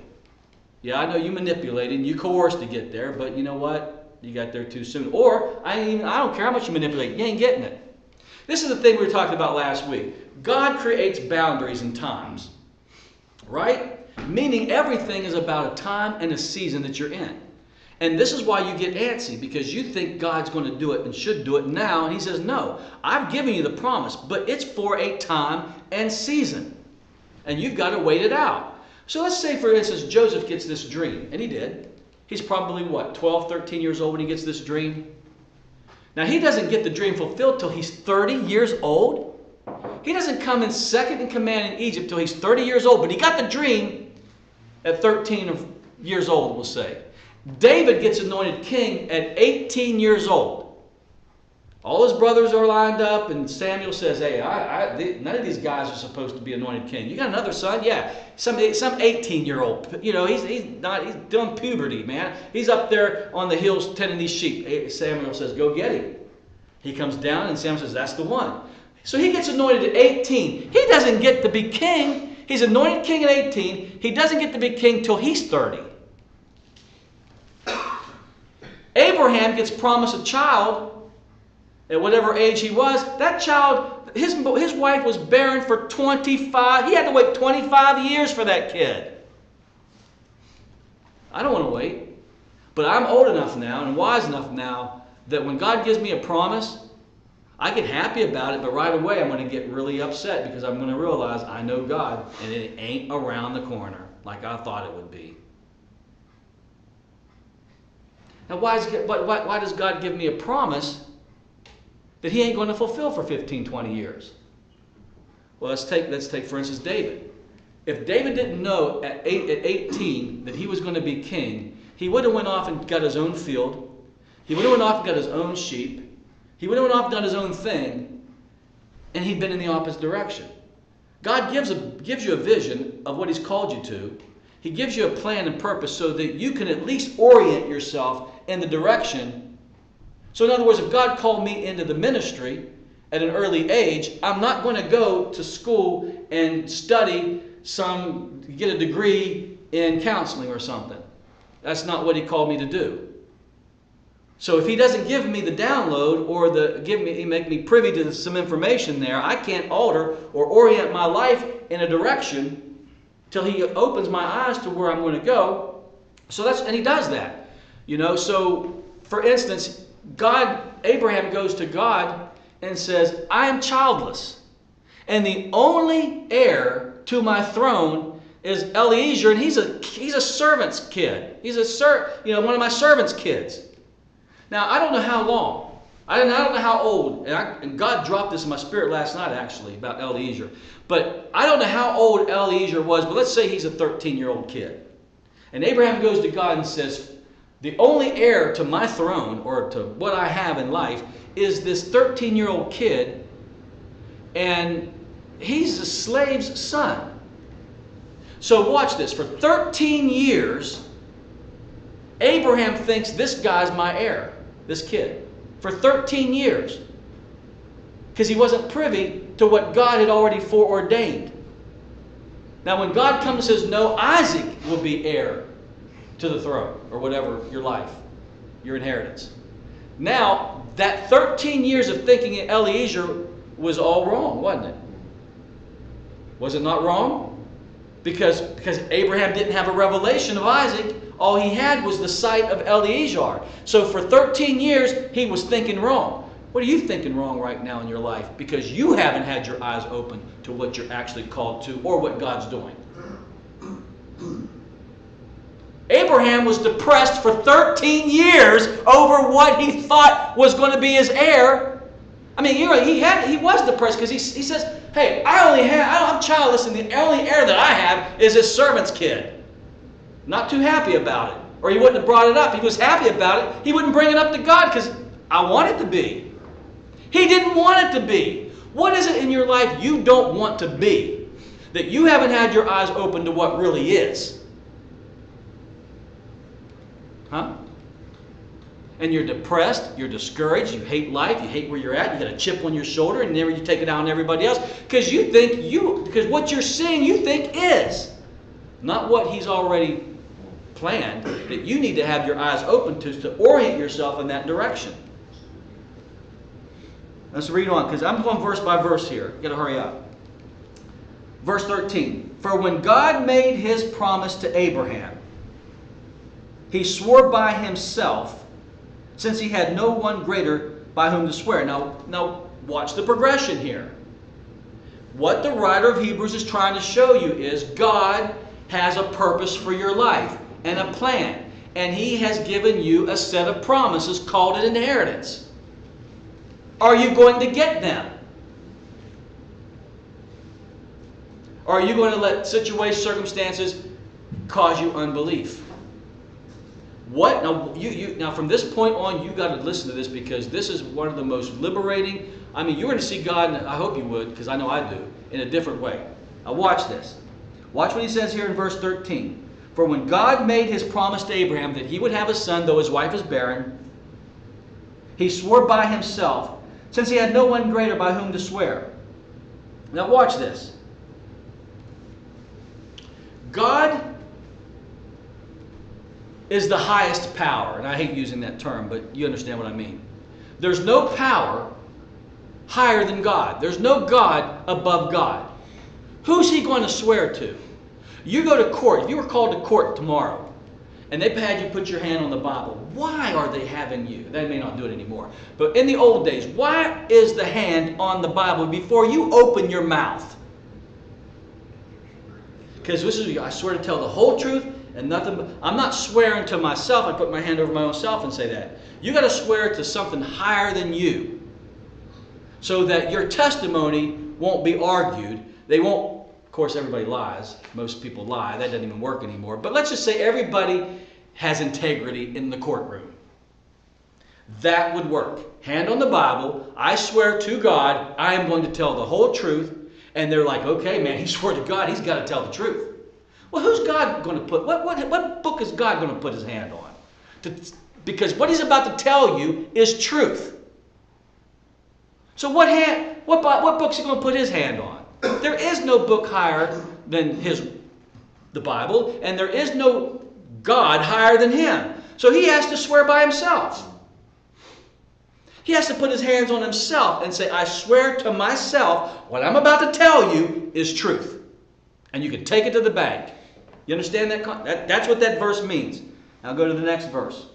Yeah, I know you manipulated, you coerced to get there, but you know what? You got there too soon. Or, I don't care how much you manipulate, you ain't getting it. This is the thing we were talking about last week. God creates boundaries and times, right? Meaning everything is about a time and a season that you're in. And this is why you get antsy, because you think God's going to do it and should do it now. And he says, no, I've given you the promise, but it's for a time and season. And you've got to wait it out. So let's say, for instance, Joseph gets this dream. And he did. He's probably, 12, 13 years old when he gets this dream? Now, he doesn't get the dream fulfilled till he's 30 years old. He doesn't come in second in command in Egypt till he's 30 years old. But he got the dream at 13 years old, we'll say. David gets anointed king at 18 years old. All his brothers are lined up, and Samuel says, hey, none of these guys are supposed to be anointed king. You got another son? Yeah, some 18-year-old. You know, he's doing puberty, man. He's up there on the hills tending these sheep. Samuel says, go get him. He comes down, and Samuel says, that's the one. So he gets anointed at 18. He doesn't get to be king. He's anointed king at 18. He doesn't get to be king till he's 30. Abraham gets promised a child at whatever age he was. That child, his wife was barren for 25. He had to wait 25 years for that kid. I don't want to wait. But I'm old enough now and wise enough now that when God gives me a promise, I get happy about it, but right away I'm going to get really upset because I'm going to realize I know God and it ain't around the corner like I thought it would be. Now, why does God give me a promise that he ain't going to fulfill for 15, 20 years? Well, let's take for instance, David. If David didn't know at 18 that he was going to be king, he would have went off and got his own field. He would have went off and got his own sheep. He would have went off and done his own thing, and he'd been in the opposite direction. God gives you a vision of what he's called you to. He gives you a plan and purpose so that you can at least orient yourself in the direction. So in other words, if God called me into the ministry at an early age, I'm not going to go to school and study get a degree in counseling or something. That's not what he called me to do. So if he doesn't give me the download or make me privy to some information there, I can't alter or orient my life in a direction till he opens my eyes to where I'm going to go. And he does that. You know, so for instance, Abraham goes to God and says, I am childless, and the only heir to my throne is Eliezer, and he's a servant's kid. He's one of my servant's kids. Now, I don't know how long. I don't know how old. And God dropped this in my spirit last night, actually, about Eliezer. But I don't know how old Eliezer was, but let's say he's a 13-year-old kid. And Abraham goes to God and says, the only heir to my throne, or to what I have in life, is this 13-year-old kid, and he's a slave's son. So watch this. For 13 years, Abraham thinks this guy's my heir, this kid. For 13 years. Because he wasn't privy to what God had already foreordained. Now when God comes and says, no, Isaac will be heir to the throne, or whatever, your life, your inheritance. Now, that 13 years of thinking Eliezer was all wrong, wasn't it? Was it not wrong? Because Abraham didn't have a revelation of Isaac. All he had was the sight of Eliezer. So for 13 years, he was thinking wrong. What are you thinking wrong right now in your life? Because you haven't had your eyes open to what you're actually called to or what God's doing. Abraham was depressed for 13 years over what he thought was going to be his heir. I mean, he was depressed because he says, hey, I'm childless, and the only heir that I have is his servant's kid. Not too happy about it. Or he wouldn't have brought it up. He was happy about it. He wouldn't bring it up to God because I want it to be. He didn't want it to be. What is it in your life you don't want to be? That you haven't had your eyes open to what really is? Huh? And you're depressed, you're discouraged, you hate life, you hate where you're at, you got a chip on your shoulder, and you take it out on everybody else because because what you're seeing you think is not what he's already planned, that you need to have your eyes open to orient yourself in that direction. Let's read on, because I'm going verse by verse here. Got to hurry up. Verse 13. For when God made his promise to Abraham, he swore by himself, since he had no one greater by whom to swear. Now watch the progression here. What the writer of Hebrews is trying to show you is God has a purpose for your life and a plan. And he has given you a set of promises called an inheritance. Are you going to get them? Or are you going to let situations, circumstances cause you unbelief? What? Now from this point on, you've got to listen to this, because this is one of the most liberating. I mean, you're going to see God, and I hope you would, because I know I do, in a different way. Now watch this. Watch what he says here in verse 13. For when God made his promise to Abraham that he would have a son, though his wife is barren, he swore by himself, since he had no one greater by whom to swear. Now watch this. God is the highest power, and I hate using that term, but you understand what I mean. There's no power higher than God. There's no God above God. Who's he going to swear to? You go to court. If you were called to court tomorrow, and they had you put your hand on the Bible, why are they having you? They may not do it anymore. But in the old days, why is the hand on the Bible before you open your mouth? Because this is, I swear to tell the whole truth and nothing but, I'm not swearing to myself. I put my hand over my own self and say that. You got to swear to something higher than you, so that your testimony won't be argued. They won't. Of course, everybody lies. Most people lie. That doesn't even work anymore. But let's just say everybody has integrity in the courtroom. That would work. Hand on the Bible. I swear to God, I am going to tell the whole truth. And they're like, okay, man, he swore to God. He's got to tell the truth. Well, who's God going to put? What book is God going to put his hand on? Because what he's about to tell you is truth. So what book's he going to put his hand on? There is no book higher than the Bible, and there is no God higher than him. So he has to swear by himself. He has to put his hands on himself and say, I swear to myself, what I'm about to tell you is truth. And you can take it to the bank. You understand that? That's what that verse means. Now go to the next verse.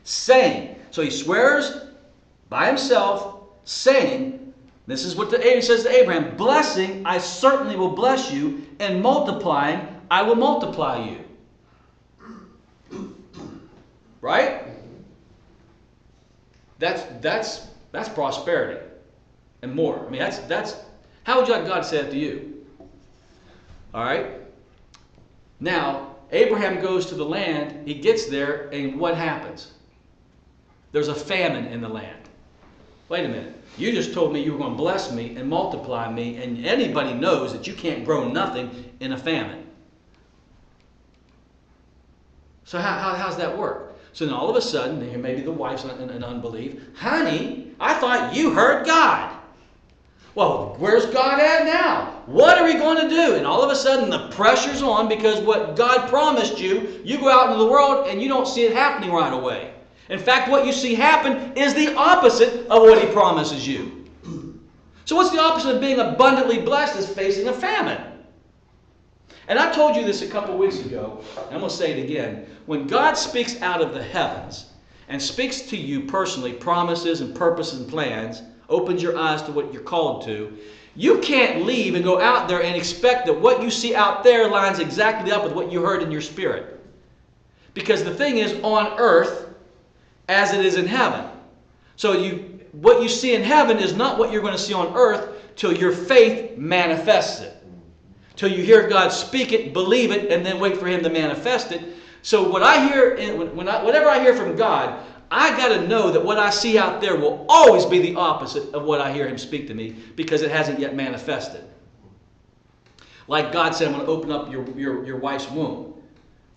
Saying. So he swears by himself, saying, this is what he says to Abraham, blessing, I certainly will bless you, and multiplying, I will multiply you. Right? That's prosperity and more. I mean, that's how would you like God to say it to you? All right. Now Abraham goes to the land. He gets there, and what happens? There's a famine in the land. Wait a minute. You just told me you were going to bless me and multiply me, and anybody knows that you can't grow nothing in a famine. So how's that work? So then all of a sudden, maybe the wife's in unbelief. Honey, I thought you heard God. Well, where's God at now? What are we going to do? And all of a sudden the pressure's on, because what God promised you, you go out into the world and you don't see it happening right away. In fact, what you see happen is the opposite of what he promises you. So what's the opposite of being abundantly blessed is facing a famine. And I told you this a couple weeks ago, and I'm going to say it again. When God speaks out of the heavens and speaks to you personally, promises and purposes and plans, opens your eyes to what you're called to, you can't leave and go out there and expect that what you see out there lines exactly up with what you heard in your spirit. Because the thing is, on earth as it is in heaven. So what you see in heaven is not what you're going to see on earth till your faith manifests it. Till you hear God speak it, believe it, and then wait for him to manifest it. So what I hear, whatever I hear from God, I got to know that what I see out there will always be the opposite of what I hear him speak to me, because it hasn't yet manifested. Like God said, I'm going to open up your wife's womb.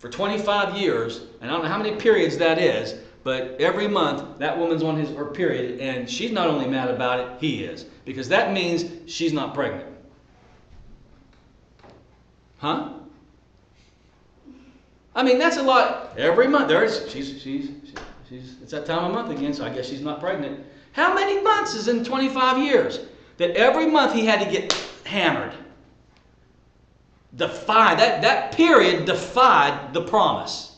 For 25 years, and I don't know how many periods that is, but every month that woman's on her period, and she's not only mad about it, he is. Because that means she's not pregnant. Huh? I mean, that's a lot. Every month, it's that time of month again, so I guess she's not pregnant. How many months is in 25 years? That every month he had to get hammered. Defied. That period defied the promise.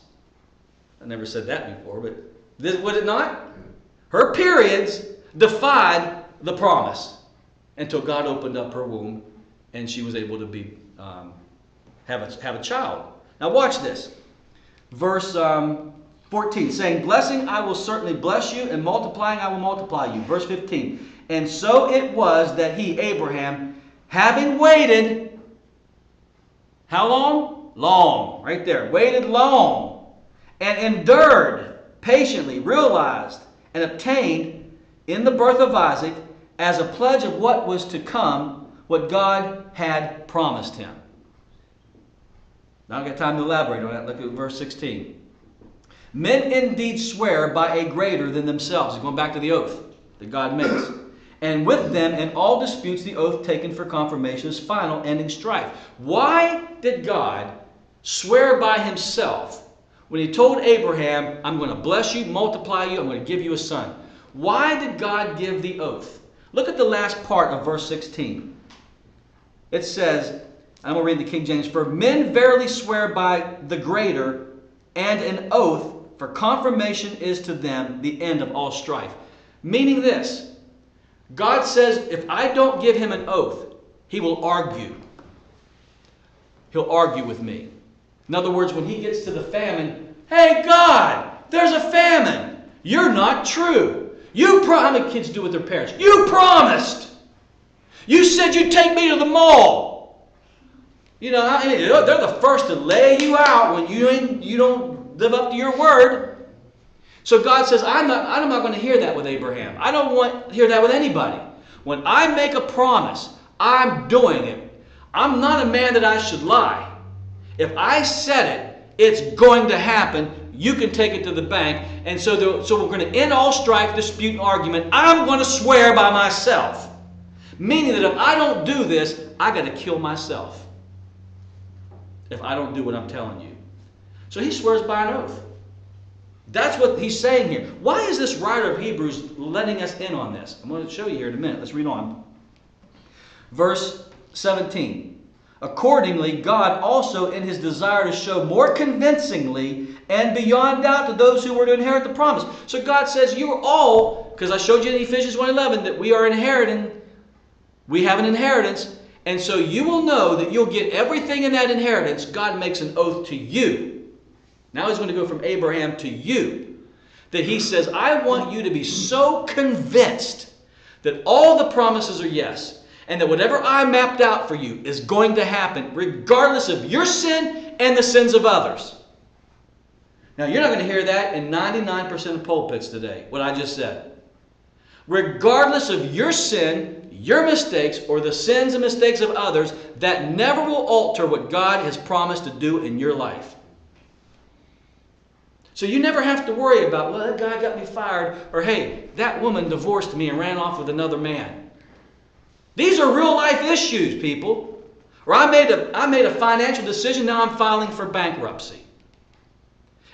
I never said that before, but would it not? Her periods defied the promise until God opened up her womb and she was able to have a child. Now watch this. Verse 14, saying, blessing I will certainly bless you, and multiplying I will multiply you. Verse 15, and so it was that he, Abraham, having waited, how long? Long, right there. Waited long, and endured patiently, realized, and obtained in the birth of Isaac as a pledge of what was to come, what God had promised him. Now I've got time to elaborate on that. Look at verse 16. Men indeed swear by a greater than themselves. Going back to the oath that God makes. And with them in all disputes the oath taken for confirmation is final, ending strife. Why did God swear by himself when he told Abraham, I'm going to bless you, multiply you, I'm going to give you a son? Why did God give the oath? Look at the last part of verse 16. It says, I'm going to read the King James, for men verily swear by the greater, and an oath for confirmation is to them the end of all strife. Meaning this, God says, if I don't give him an oath, he will argue. He'll argue with me. In other words, when he gets to the famine, hey God, there's a famine. You're not true. How many kids do with their parents? You promised. You said you'd take me to the mall. You know, they're the first to lay you out when you don't live up to your word. So God says, I'm not going to hear that with Abraham. I don't want to hear that with anybody. When I make a promise, I'm doing it. I'm not a man that I should lie. If I said it, it's going to happen. You can take it to the bank. And so we're going to end all strife, dispute, and argument. I'm going to swear by myself. Meaning that if I don't do this, I got to kill myself. If I don't do what I'm telling you. So he swears by an oath. That's what he's saying here. Why is this writer of Hebrews letting us in on this? I'm going to show you here in a minute. Let's read on. Verse 17. Accordingly, God also, in his desire to show more convincingly and beyond doubt to those who were to inherit the promise. So God says, you are all, because I showed you in Ephesians 1:11 that we are inheriting, we have an inheritance, and so you will know that you'll get everything in that inheritance. God makes an oath to you. Now he's going to go from Abraham to you. That he says, I want you to be so convinced that all the promises are yes. And that whatever I mapped out for you is going to happen regardless of your sin and the sins of others. Now you're not going to hear that in 99% of pulpits today, what I just said. Regardless of your sin, your mistakes, or the sins and mistakes of others, that never will alter what God has promised to do in your life. So you never have to worry about, well, that guy got me fired, or hey, that woman divorced me and ran off with another man. These are real life issues, people. Or I made a financial decision, now I'm filing for bankruptcy.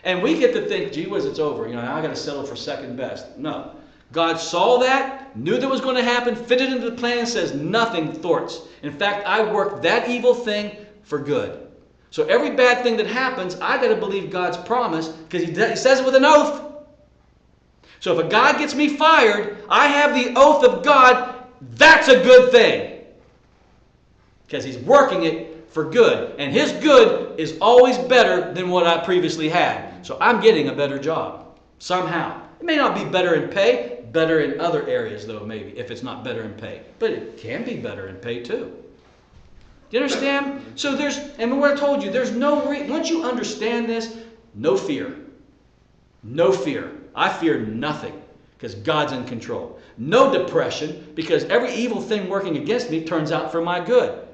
And we get to think, gee whiz, it's over. I got to settle for second best. No. God saw that, knew that was going to happen, fitted into the plan, and says nothing thwarts. In fact, I worked that evil thing for good. So every bad thing that happens, I got to believe God's promise because he says it with an oath. So if a guy gets me fired, I have the oath of God. That's a good thing. Because he's working it for good. And his good is always better than what I previously had. So I'm getting a better job. Somehow. It may not be better in pay. Better in other areas though, maybe. If it's not better in pay. But it can be better in pay too. Do you understand? So and what I told you, there's no once you understand this, no fear. No fear. I fear nothing. Because God's in control. No depression, because every evil thing working against me turns out for my good.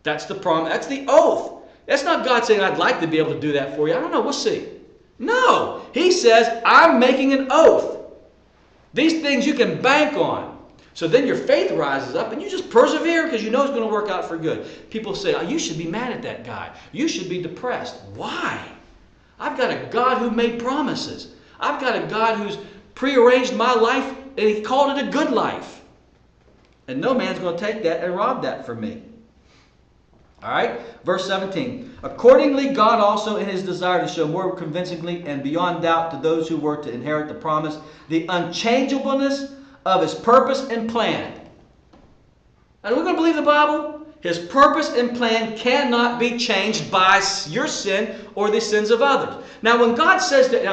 That's the promise. That's the oath. That's not God saying, I'd like to be able to do that for you. I don't know. We'll see. No. He says, I'm making an oath. These things you can bank on. So then your faith rises up and you just persevere because you know it's going to work out for good. People say, oh, you should be mad at that guy. You should be depressed. Why? I've got a God who made promises. I've got a God who's prearranged my life, and he called it a good life. And no man's going to take that and rob that from me. All right, verse 17. Accordingly, God also, in his desire to show more convincingly and beyond doubt to those who were to inherit the promise, the unchangeableness of his purpose and plan. And we're going to believe the Bible? His purpose and plan cannot be changed by your sin or the sins of others. Now, when God says that,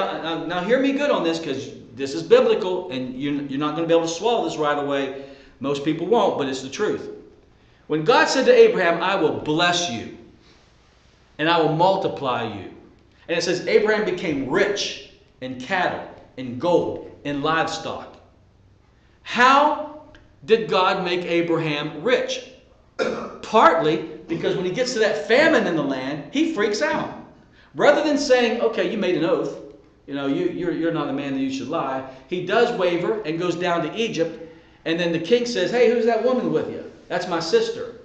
now hear me good on this, because this is biblical, and you're not going to be able to swallow this right away. Most people won't, but it's the truth. When God said to Abraham, I will bless you, and I will multiply you. And it says Abraham became rich in cattle, in gold, in livestock. How did God make Abraham rich? Partly because when he gets to that famine in the land, he freaks out. Rather than saying, okay, you made an oath, you're not a man that you should lie, he does waver and goes down to Egypt. And then the king says, hey, who's that woman with you? That's my sister.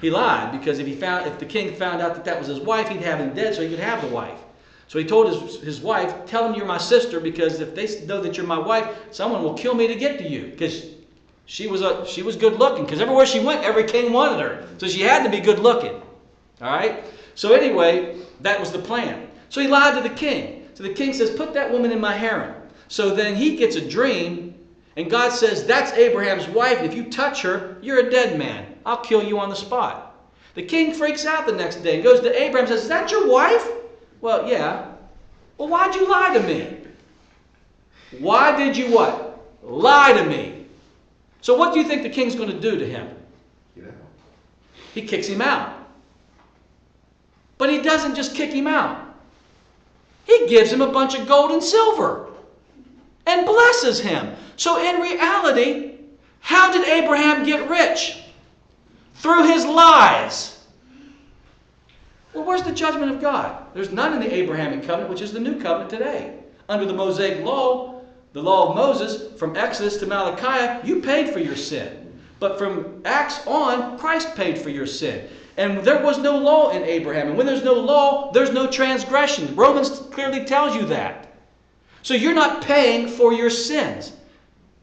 He lied, because if the king found out that was his wife, he'd have him dead so he could have the wife. So he told his wife, tell him you're my sister, because if they know that you're my wife, someone will kill me to get to you. Because she was good looking, because everywhere she went, every king wanted her. So she had to be good looking. All right? So anyway, that was the plan. So he lied to the king. So the king says, put that woman in my harem. So then he gets a dream, and God says, that's Abraham's wife, and if you touch her, you're a dead man. I'll kill you on the spot. The king freaks out the next day and goes to Abraham and says, is that your wife? Well, yeah. Well, why'd you lie to me? Why did you what? Lie to me. So what do you think the king's going to do to him? He kicks him out. But he doesn't just kick him out. He gives him a bunch of gold and silver and blesses him. So in reality, how did Abraham get rich? Through his lies. Well, where's the judgment of God? There's none in the Abrahamic covenant, which is the new covenant today. Under the Mosaic law, the law of Moses, from Exodus to Malachi, you paid for your sin. But from Acts on, Christ paid for your sin. And there was no law in Abraham. And when there's no law, there's no transgression. Romans clearly tells you that. So you're not paying for your sins.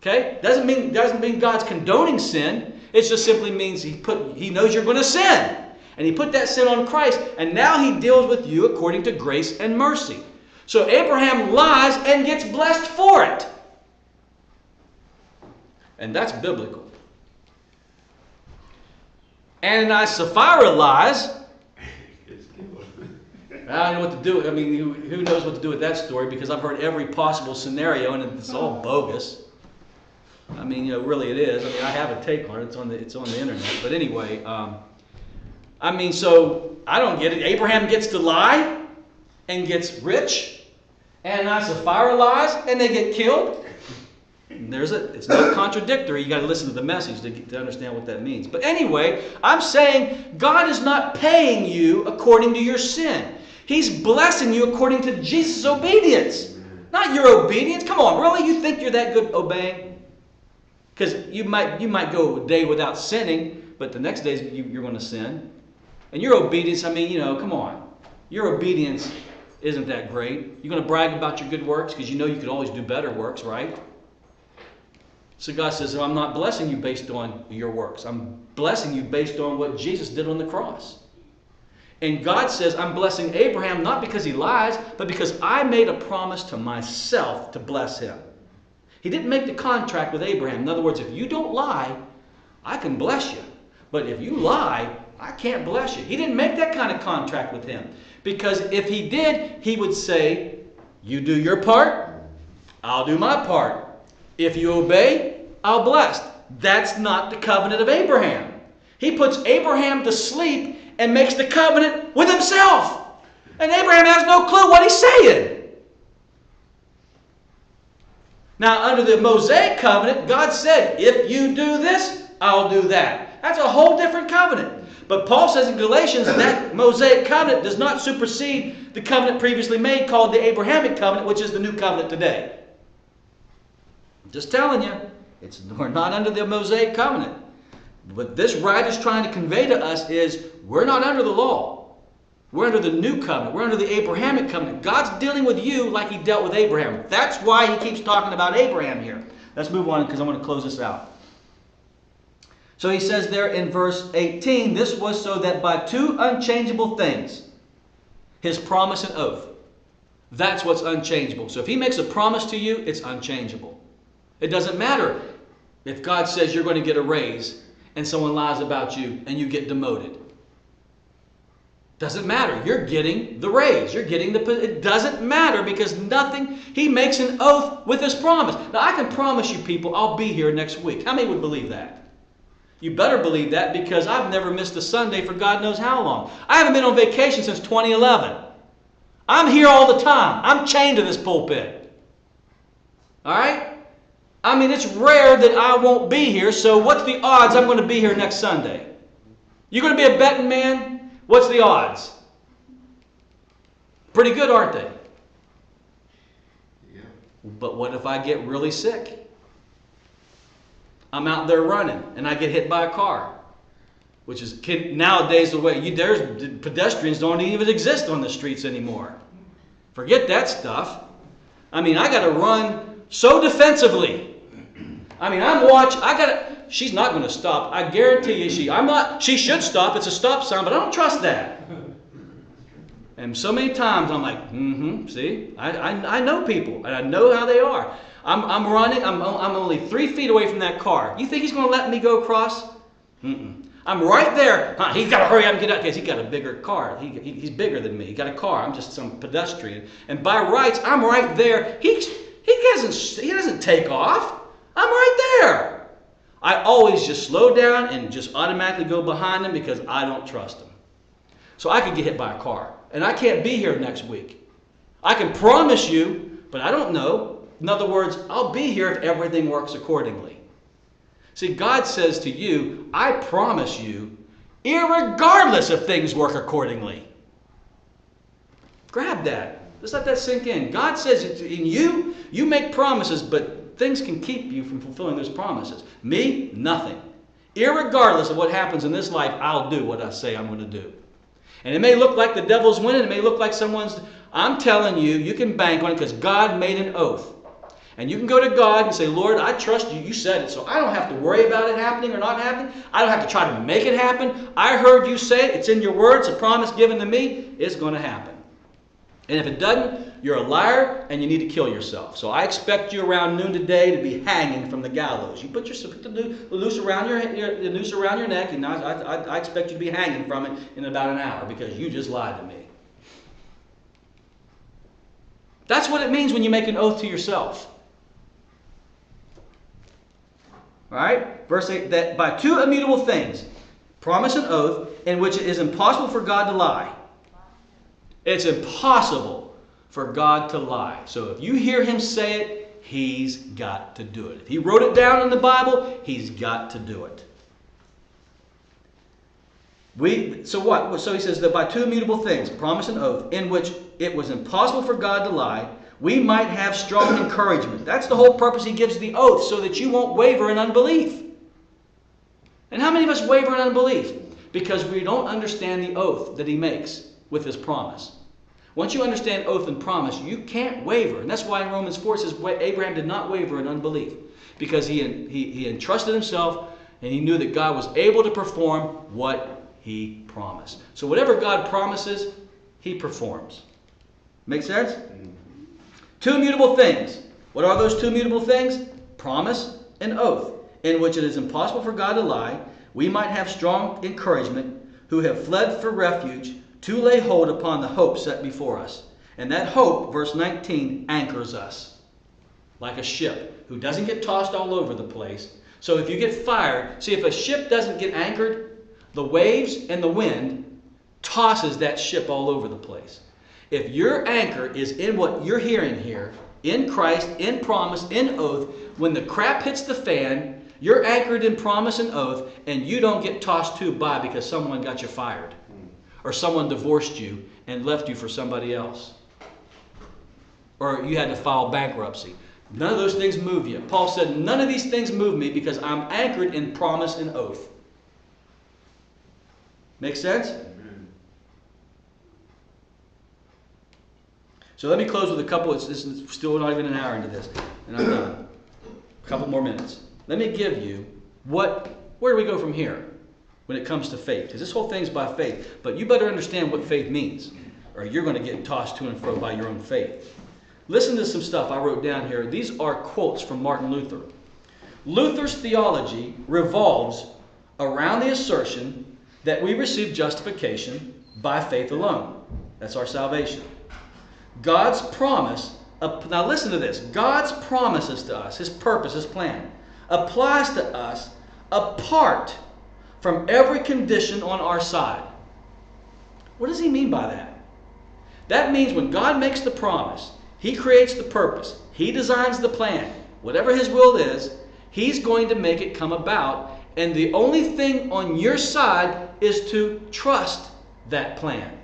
Okay? Doesn't mean God's condoning sin. It just simply means he knows you're going to sin. And he put that sin on Christ. And now he deals with you according to grace and mercy. So Abraham lies and gets blessed for it. And that's biblical. Ananias Sapphira lies. I don't know what to do. I mean, who knows what to do with that story, because I've heard every possible scenario and it's all bogus. I mean, really it is. I mean, I have a take on it. It's on the internet. But anyway, so I don't get it. Abraham gets to lie and gets rich. Ananias Sapphira lies and they get killed. It's not contradictory. You got to listen to the message to understand what that means. But anyway, I'm saying God is not paying you according to your sin. He's blessing you according to Jesus' obedience. Not your obedience. Come on, really? You think you're that good obeying? Because you might go a day without sinning, but the next day you're going to sin. And your obedience, come on. Your obedience isn't that great. You're going to brag about your good works because you know you could always do better works, right? So God says, I'm not blessing you based on your works. I'm blessing you based on what Jesus did on the cross. And God says, I'm blessing Abraham not because he lies, but because I made a promise to myself to bless him. He didn't make the contract with Abraham. In other words, if you don't lie, I can bless you. But if you lie, I can't bless you. He didn't make that kind of contract with him. Because if he did, he would say, you do your part, I'll do my part. If you obey, I'll bless. That's not the covenant of Abraham. He puts Abraham to sleep and makes the covenant with himself. And Abraham has no clue what he's saying. Now, under the Mosaic covenant, God said, if you do this, I'll do that. That's a whole different covenant. But Paul says in Galatians that Mosaic covenant does not supersede the covenant previously made called the Abrahamic covenant, which is the new covenant today. I'm just telling you, we're not under the Mosaic covenant. What this writer is trying to convey to us is we're not under the law. We're under the new covenant. We're under the Abrahamic covenant. God's dealing with you like he dealt with Abraham. That's why he keeps talking about Abraham here. Let's move on because I want to close this out. So he says there in verse 18, this was so that by two unchangeable things, his promise and oath. That's what's unchangeable. So if he makes a promise to you, it's unchangeable. It doesn't matter if God says you're going to get a raise and someone lies about you and you get demoted. Doesn't matter. You're getting the raise. You're getting it doesn't matter because nothing, he makes an oath with his promise. Now I can promise you people, I'll be here next week. How many would believe that? You better believe that because I've never missed a Sunday for God knows how long. I haven't been on vacation since 2011. I'm here all the time. I'm chained to this pulpit. All right? I mean, it's rare that I won't be here, so what's the odds I'm going to be here next Sunday? You going to be a betting man? What's the odds? Pretty good, aren't they? Yeah. But what if I get really sick? I'm out there running and I get hit by a car, which is nowadays the way. There's pedestrians don't even exist on the streets anymore. Forget that stuff. I mean, I got to run so defensively. I mean, she's not going to stop. I guarantee you she should stop. It's a stop sign, but I don't trust that. And so many times I'm like, see, I know people and I know how they are. I'm running. I'm only 3 feet away from that car. You think he's going to let me go across? I'm right there. He's got to hurry up and get out because he's got a bigger car. He's bigger than me. He got a car. I'm just some pedestrian. And by rights, I'm right there. He doesn't take off. I'm right there. I always just slow down and just automatically go behind him because I don't trust him. So I could get hit by a car. And I can't be here next week. I can promise you, but I don't know. In other words, I'll be here if everything works accordingly. See, God says to you, I promise you, irregardless if things work accordingly. Grab that. Just let that sink in. God says in you make promises, but things can keep you from fulfilling those promises. Me, nothing. Irregardless of what happens in this life, I'll do what I say I'm going to do. And it may look like the devil's winning. It may look like I'm telling you, you can bank on it because God made an oath. And you can go to God and say, Lord, I trust you. You said it, so I don't have to worry about it happening or not happening. I don't have to try to make it happen. I heard you say it. It's in your word. It's a promise given to me. It's going to happen. And if it doesn't, you're a liar and you need to kill yourself. So I expect you around noon today to be hanging from the gallows. You put the noose around your neck, and I expect you to be hanging from it in about an hour because you just lied to me. That's what it means when you make an oath to yourself. All right? Verse 8, that by two immutable things, promise and oath, in which it is impossible for God to lie. It's impossible for God to lie. So if you hear him say it, he's got to do it. If he wrote it down in the Bible, he's got to do it. So what? So he says that by two immutable things, promise and oath, in which it was impossible for God to lie, we might have strong encouragement. That's the whole purpose he gives the oath, so that you won't waver in unbelief. And how many of us waver in unbelief? Because we don't understand the oath that he makes with his promise. Once you understand oath and promise, you can't waver. And that's why in Romans 4 it says Abraham did not waver in unbelief. Because he entrusted himself and he knew that God was able to perform what he promised. So whatever God promises, he performs. Make sense? Two immutable things. What are those two immutable things? Promise and oath, in which it is impossible for God to lie. We might have strong encouragement, who have fled for refuge, to lay hold upon the hope set before us. And that hope, verse 19, anchors us like a ship who doesn't get tossed all over the place. So if you get fired, see, if a ship doesn't get anchored, the waves and the wind tosses that ship all over the place. If your anchor is in what you're hearing here, in Christ, in promise, in oath, when the crap hits the fan, you're anchored in promise and oath, and you don't get tossed to by because someone got you fired. Or someone divorced you and left you for somebody else. Or you had to file bankruptcy. None of those things move you. Paul said, none of these things move me because I'm anchored in promise and oath. Make sense? So let me close with a couple. It's still not even an hour into this, and I'm done. A couple more minutes. Let me give you where do we go from here when it comes to faith? Because this whole thing's by faith. But you better understand what faith means, or you're going to get tossed to and fro by your own faith. Listen to some stuff I wrote down here. These are quotes from Martin Luther. Luther's theology revolves around the assertion that we receive justification by faith alone. That's our salvation. God's promise, now listen to this, God's promises to us, His purpose, His plan, applies to us apart from every condition on our side. What does He mean by that? That means when God makes the promise, He creates the purpose, He designs the plan, whatever His will is, He's going to make it come about, and the only thing on your side is to trust that plan.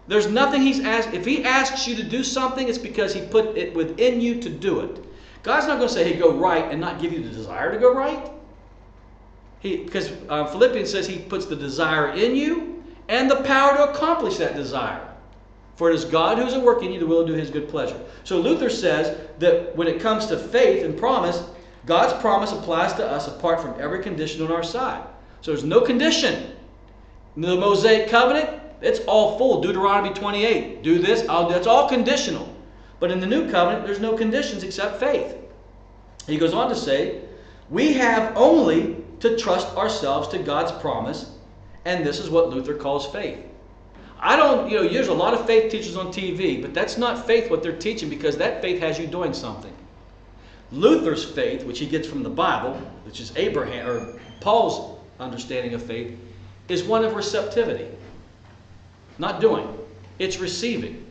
There's nothing He's asked. If He asks you to do something, it's because He put it within you to do it. God's not going to say, hey, go right, and not give you the desire to go right. Because Philippians says He puts the desire in you and the power to accomplish that desire. For it is God who is at work in you, the will to do His good pleasure. So Luther says that when it comes to faith and promise, God's promise applies to us apart from every condition on our side. So there's no condition. In the Mosaic covenant, it's all full. Deuteronomy 28. Do this, I'll do. It's all conditional. But in the new covenant, there's no conditions except faith. He goes on to say, we have only to trust ourselves to God's promise, and this is what Luther calls faith. There's a lot of faith teachers on TV, but that's not faith what they're teaching, because that faith has you doing something. Luther's faith, which he gets from the Bible, which is Abraham or Paul's understanding of faith, is one of receptivity. Not doing. It's receiving.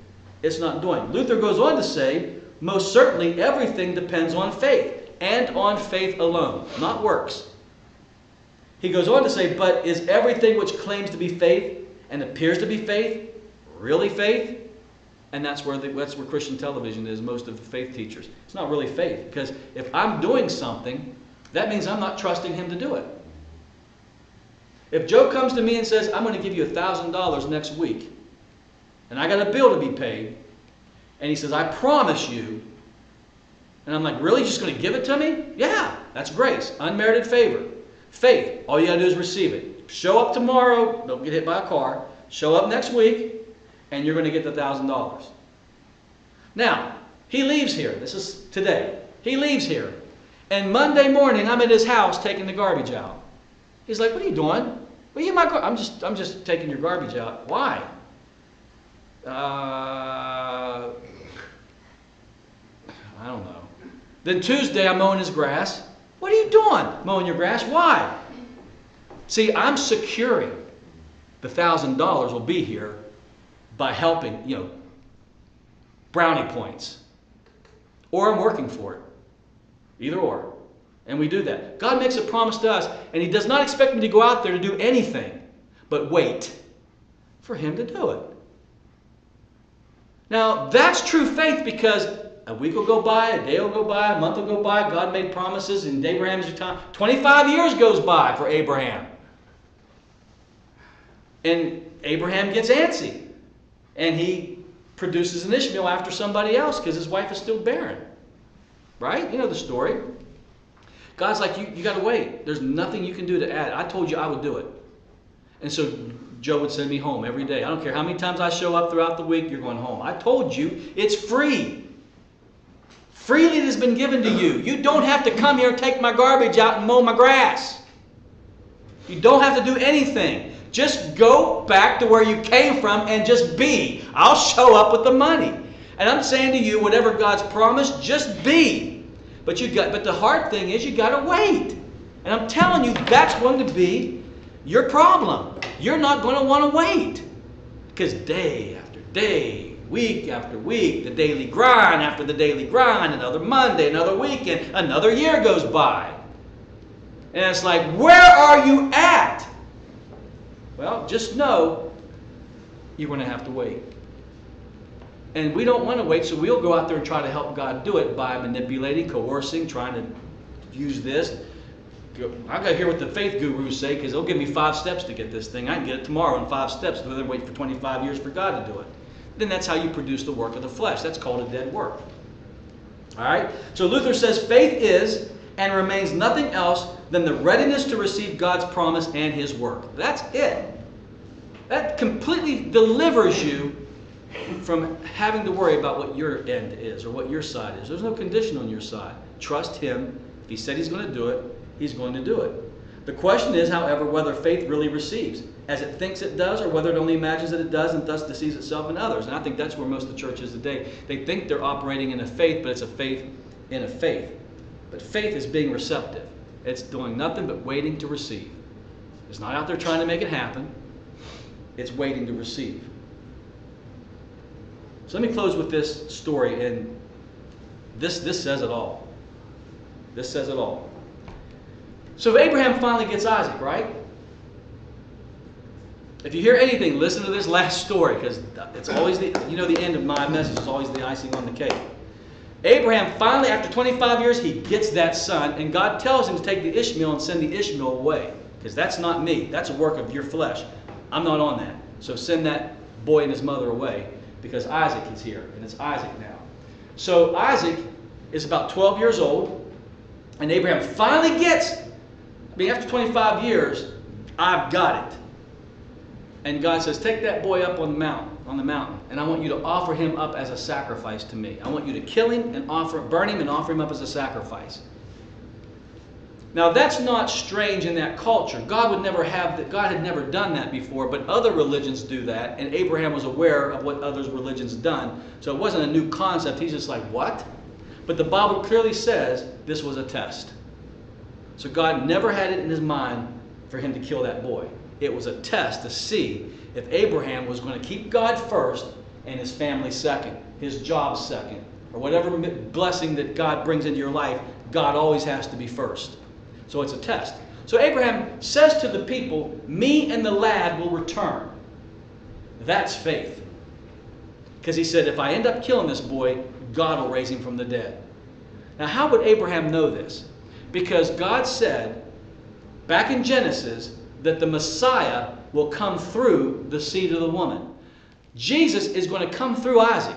It's not doing. Luther goes on to say, most certainly everything depends on faith, and on faith alone, not works. He goes on to say, but is everything which claims to be faith and appears to be faith really faith? And that's where Christian television is, most of the faith teachers. It's not really faith, because if I'm doing something, that means I'm not trusting Him to do it. If Joe comes to me and says, I'm going to give you $1,000 next week, and I got a bill to be paid, and he says, I promise you, and I'm like, really? You're just going to give it to me? Yeah, that's grace, unmerited favor. Faith, all you got to do is receive it. Show up tomorrow, don't get hit by a car. Show up next week, and you're going to get the $1,000. Now, he leaves here. This is today. He leaves here. And Monday morning, I'm at his house taking the garbage out. He's like, what are you doing? Well, I'm just taking your garbage out. Why? I don't know. Then Tuesday, I'm mowing his grass. What are you doing? Mowing your grass? Why? See, I'm securing the $1,000 will be here by helping, brownie points. Or I'm working for it. Either or. And we do that. God makes a promise to us, and He does not expect me to go out there to do anything, but wait for Him to do it. Now, that's true faith, because a week will go by, a day will go by, a month will go by. God made promises in Abraham's time. 25 years goes by for Abraham. And Abraham gets antsy. And he produces an Ishmael after somebody else because his wife is still barren. Right? You know the story. God's like, you got to wait. There's nothing you can do to add. I told you I would do it. And so Joe would send me home every day. I don't care how many times I show up throughout the week, you're going home. I told you it's free. Freely it has been given to you. You don't have to come here and take my garbage out and mow my grass. You don't have to do anything. Just go back to where you came from and just be. I'll show up with the money. And I'm saying to you, whatever God's promised, just be. But the hard thing is you got to wait. And I'm telling you, that's going to be your problem. You're not going to want to wait. Because day after day, week after week, the daily grind after the daily grind, another Monday, another weekend, another year goes by. And it's like, where are you at? Well, just know you're going to have to wait. And we don't want to wait, so we'll go out there and try to help God do it by manipulating, coercing, trying to use this. I got to hear what the faith gurus say, because they'll give me 5 steps to get this thing. I can get it tomorrow in 5 steps, rather than wait for 25 years for God to do it. then that's how you produce the work of the flesh. That's called a dead work. All right? So Luther says faith is and remains nothing else than the readiness to receive God's promise and His work. That's it. That completely delivers you from having to worry about what your end is or what your side is. There's no condition on your side. Trust Him. If He said He's going to do it, He's going to do it. The question is, however, whether faith really receives as it thinks it does, or whether it only imagines that it does and thus deceives itself and others. And I think that's where most of the church is today. They think they're operating in a faith, but it's a faith in a faith. But faith is being receptive. It's doing nothing but waiting to receive. It's not out there trying to make it happen. It's waiting to receive. So let me close with this story, and this says it all. This says it all. So Abraham finally gets Isaac, right? If you hear anything, listen to this last story, because it's always the end of my message is always the icing on the cake. Abraham finally, after 25 years, he gets that son, and God tells him to take the Ishmael and send the Ishmael away, because that's not me. That's a work of your flesh. I'm not on that. So send that boy and his mother away, because Isaac is here, and it's Isaac now. So Isaac is about 12 years old, and Abraham finally gets, after 25 years, I've got it. And God says, take that boy up on the mountain, and I want you to offer him up as a sacrifice to me. I want you to kill him and burn him and offer him up as a sacrifice. Now that's not strange in that culture. God would never have that. God had never done that before, but other religions do that, and Abraham was aware of what other religions done. So it wasn't a new concept. He's just like, what? But the Bible clearly says this was a test. So God never had it in His mind for him to kill that boy. It was a test to see if Abraham was going to keep God first and his family second, his job second, or whatever blessing that God brings into your life, God always has to be first. So it's a test. So Abraham says to the people, me and the lad will return. That's faith. Because he said, if I end up killing this boy, God will raise him from the dead. Now how would Abraham know this? Because God said, back in Genesis, that the Messiah will come through the seed of the woman. Jesus is going to come through Isaac,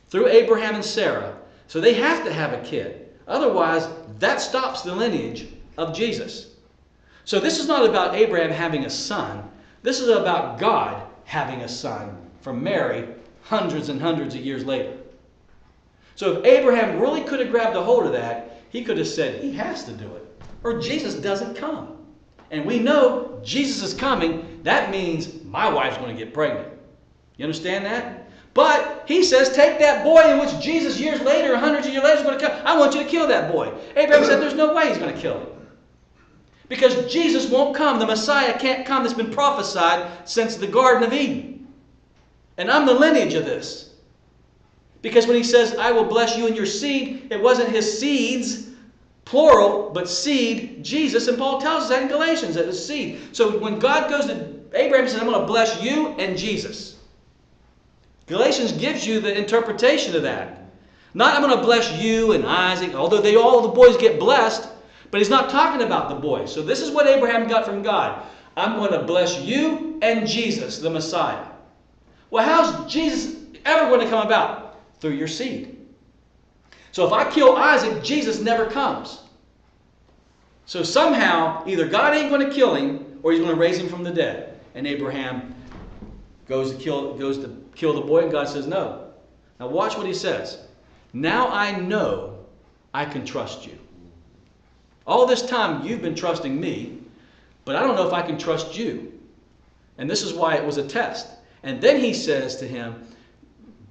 through Abraham and Sarah. So they have to have a kid. Otherwise, that stops the lineage of Jesus. So this is not about Abraham having a son. This is about God having a son from Mary hundreds and hundreds of years later. So if Abraham really could have grabbed a hold of that, he could have said, he has to do it, or Jesus doesn't come. And we know Jesus is coming. That means my wife's going to get pregnant. You understand that? But he says, take that boy in which Jesus years later, hundreds of years later, is going to come. I want you to kill that boy. Abraham said, there's no way he's going to kill him. Because Jesus won't come. The Messiah can't come. That's been prophesied since the Garden of Eden. And I'm the lineage of this. Because when he says, I will bless you and your seed, it wasn't his seeds, plural, but seed, Jesus. And Paul tells us that in Galatians, that it's seed. So when God goes to Abraham, he says, I'm going to bless you and Jesus. Galatians gives you the interpretation of that. Not I'm going to bless you and Isaac, although all the boys get blessed, but he's not talking about the boys. So this is what Abraham got from God. I'm going to bless you and Jesus, the Messiah. Well, how's Jesus ever going to come about? Through your seed. So if I kill Isaac, Jesus never comes. So somehow, either God ain't going to kill him, or he's going to raise him from the dead. And Abraham goes to kill the boy, and God says no. Now watch what he says. Now I know I can trust you. All this time you've been trusting me, but I don't know if I can trust you. And this is why it was a test. And then he says to him,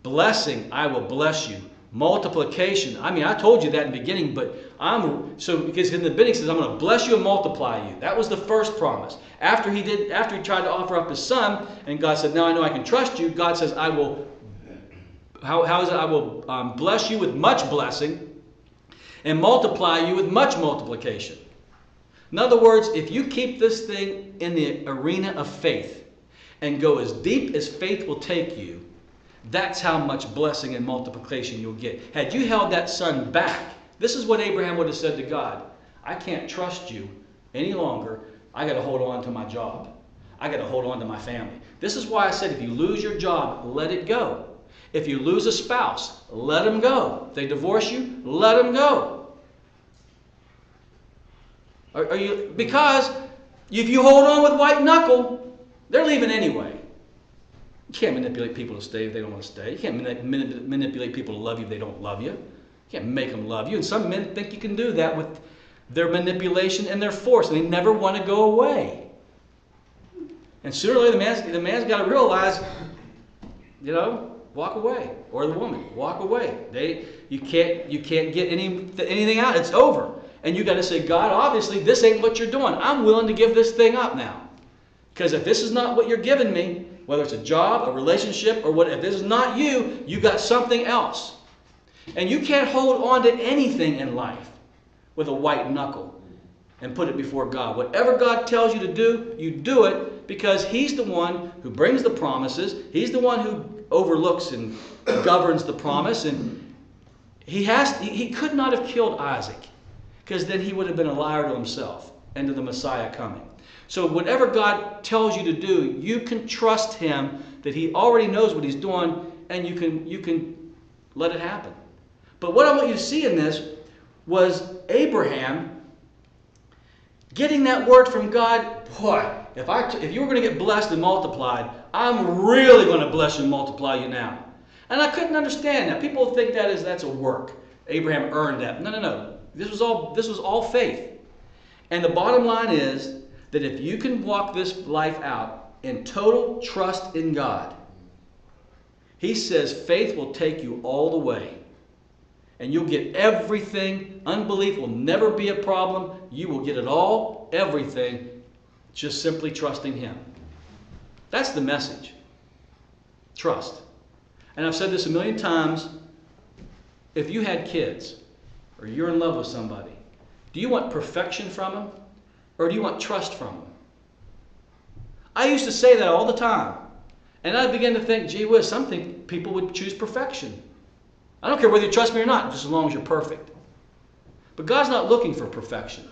blessing, I will bless you. Multiplication. I mean, I told you that in the beginning, but because in the beginning he says, I'm going to bless you and multiply you. That was the first promise. After he tried to offer up his son, and God said, now I know I can trust you, God says, I will, how is it? I will bless you with much blessing and multiply you with much multiplication. In other words, if you keep this thing in the arena of faith and go as deep as faith will take you, that's how much blessing and multiplication you'll get. Had you held that son back, this is what Abraham would have said to God. I can't trust you any longer. I got to hold on to my job. I got to hold on to my family. This is why I said if you lose your job, let it go. If you lose a spouse, let them go. If they divorce you, let them go. Because if you hold on with white knuckle, they're leaving anyway. You can't manipulate people to stay if they don't want to stay. You can't manipulate people to love you if they don't love you. You can't make them love you. And some men think you can do that with their manipulation and their force. And they never want to go away. And sooner or later, the man's got to realize, walk away. Or the woman, walk away. You can't get anything out. It's over. And you got to say, God, obviously, this ain't what you're doing. I'm willing to give this thing up now. Because if this is not what you're giving me, whether it's a job, a relationship, or what, if this is not you, you got something else. And you can't hold on to anything in life with a white knuckle and put it before God. Whatever God tells you to do, you do it because He's the one who brings the promises. He's the one who overlooks and governs the promise. And he could not have killed Isaac because then he would have been a liar to himself and to the Messiah coming. So whatever God tells you to do, you can trust Him that He already knows what He's doing, and you can let it happen. But what I want you to see in this was Abraham getting that word from God. Boy, if you were going to get blessed and multiplied, I'm really going to bless you and multiply you now. And I couldn't understand that. People think that's a work. Abraham earned that. No. This was all faith. And the bottom line is that if you can walk this life out in total trust in God, He says faith will take you all the way. And you'll get everything. Unbelief will never be a problem. You will get it all, everything, just simply trusting Him. That's the message. Trust. And I've said this a million times. If you had kids, or you're in love with somebody, do you want perfection from them? Or do you want trust from them? I used to say that all the time. And I began to think, gee whiz, some people would choose perfection. I don't care whether you trust me or not, just as long as you're perfect. But God's not looking for perfection.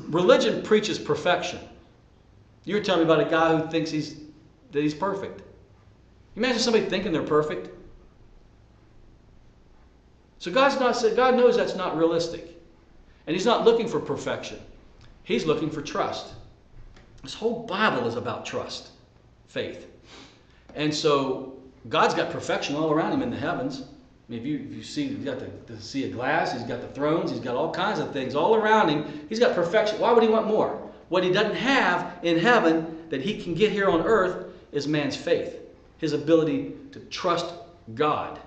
Religion preaches perfection. You were telling me about a guy who thinks that he's perfect. You imagine somebody thinking they're perfect? So God knows that's not realistic. And He's not looking for perfection. He's looking for trust. This whole Bible is about trust, faith. And so God's got perfection all around Him in the heavens. I mean, if you see, He's got the sea of glass, He's got the thrones, He's got all kinds of things all around Him. He's got perfection. Why would He want more? What He doesn't have in heaven that He can get here on earth is man's faith. His ability to trust God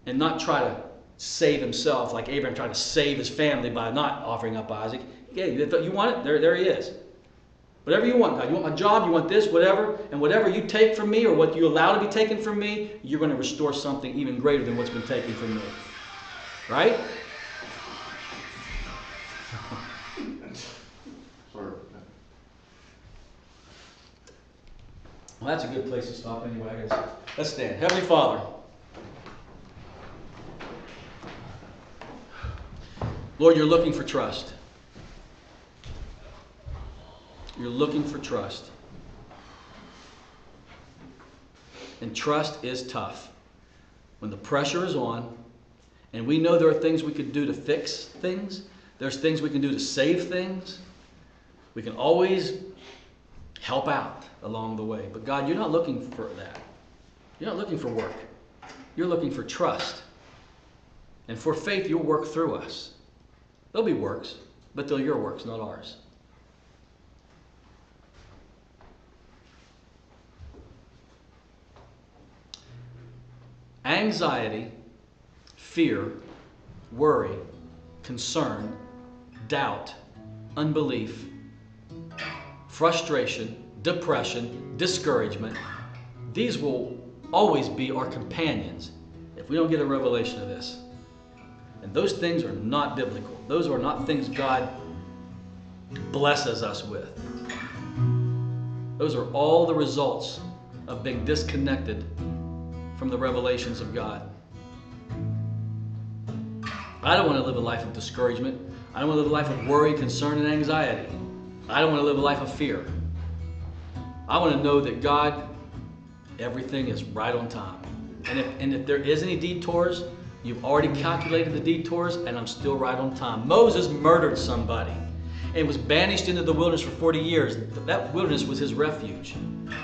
and not try to save himself like Abraham tried to save his family by not offering up Isaac. Yeah, you want it? There he is. Whatever you want, God. You want my job, you want this, whatever. And whatever you take from me or what you allow to be taken from me, you're going to restore something even greater than what's been taken from me. Right? Well, that's a good place to stop anyway, I guess. Let's stand. Heavenly Father, Lord, you're looking for trust. You're looking for trust. And trust is tough. When the pressure is on, and we know there are things we could do to fix things, there's things we can do to save things, we can always help out along the way. But God, you're not looking for that. You're not looking for work. You're looking for trust. And for faith, you'll work through us. There'll be works, but they're your works, not ours. Anxiety, fear, worry, concern, doubt, unbelief, frustration, depression, discouragement, these will always be our companions if we don't get a revelation of this. And those things are not biblical. Those are not things God blesses us with. Those are all the results of being disconnected from the revelations of God. I don't want to live a life of discouragement. I don't want to live a life of worry, concern, and anxiety. I don't want to live a life of fear. I want to know that God, everything is right on time. And if there is any detours, you've already calculated the detours, and I'm still right on time. Moses murdered somebody and was banished into the wilderness for 40 years. That wilderness was his refuge.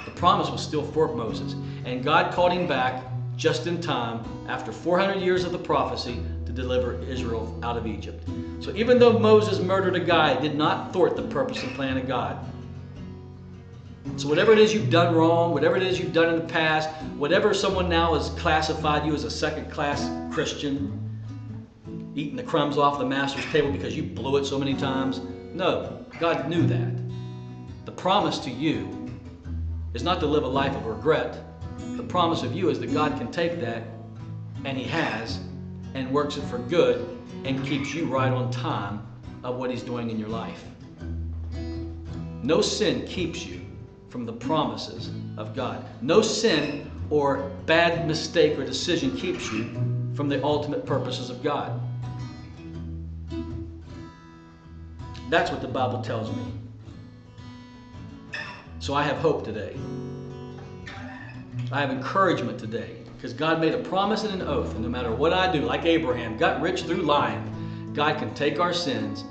The promise was still for Moses. And God called him back just in time after 400 years of the prophecy to deliver Israel out of Egypt. So even though Moses murdered a guy, it did not thwart the purpose and plan of God. So whatever it is you've done wrong, whatever it is you've done in the past, whatever someone now has classified you as a second-class Christian, eating the crumbs off the master's table because you blew it so many times. No, God knew that. The promise to you is not to live a life of regret. The promise of you is that God can take that, and He has, and works it for good and keeps you right on time of what He's doing in your life. No sin keeps you from the promises of God. No sin or bad mistake or decision keeps you from the ultimate purposes of God. That's what the Bible tells me. So I have hope today. I have encouragement today because God made a promise and an oath, and no matter what I do, like Abraham, got rich through lying, God can take our sins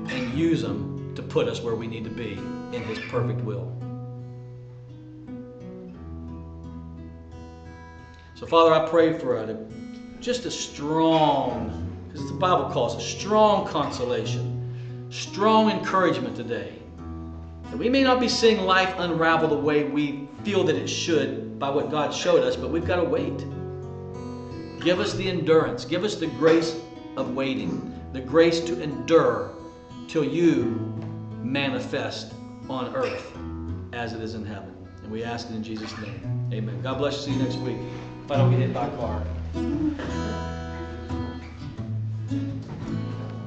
and use them to put us where we need to be in His perfect will. So Father, I pray for just a strong, because the Bible calls it strong consolation, strong encouragement today. And we may not be seeing life unravel the way we feel that it should by what God showed us, but we've got to wait. Give us the endurance. Give us the grace of waiting, the grace to endure till you manifest on earth as it is in heaven. And we ask it in Jesus' name. Amen. God bless you. See you next week. If I don't get hit by a car.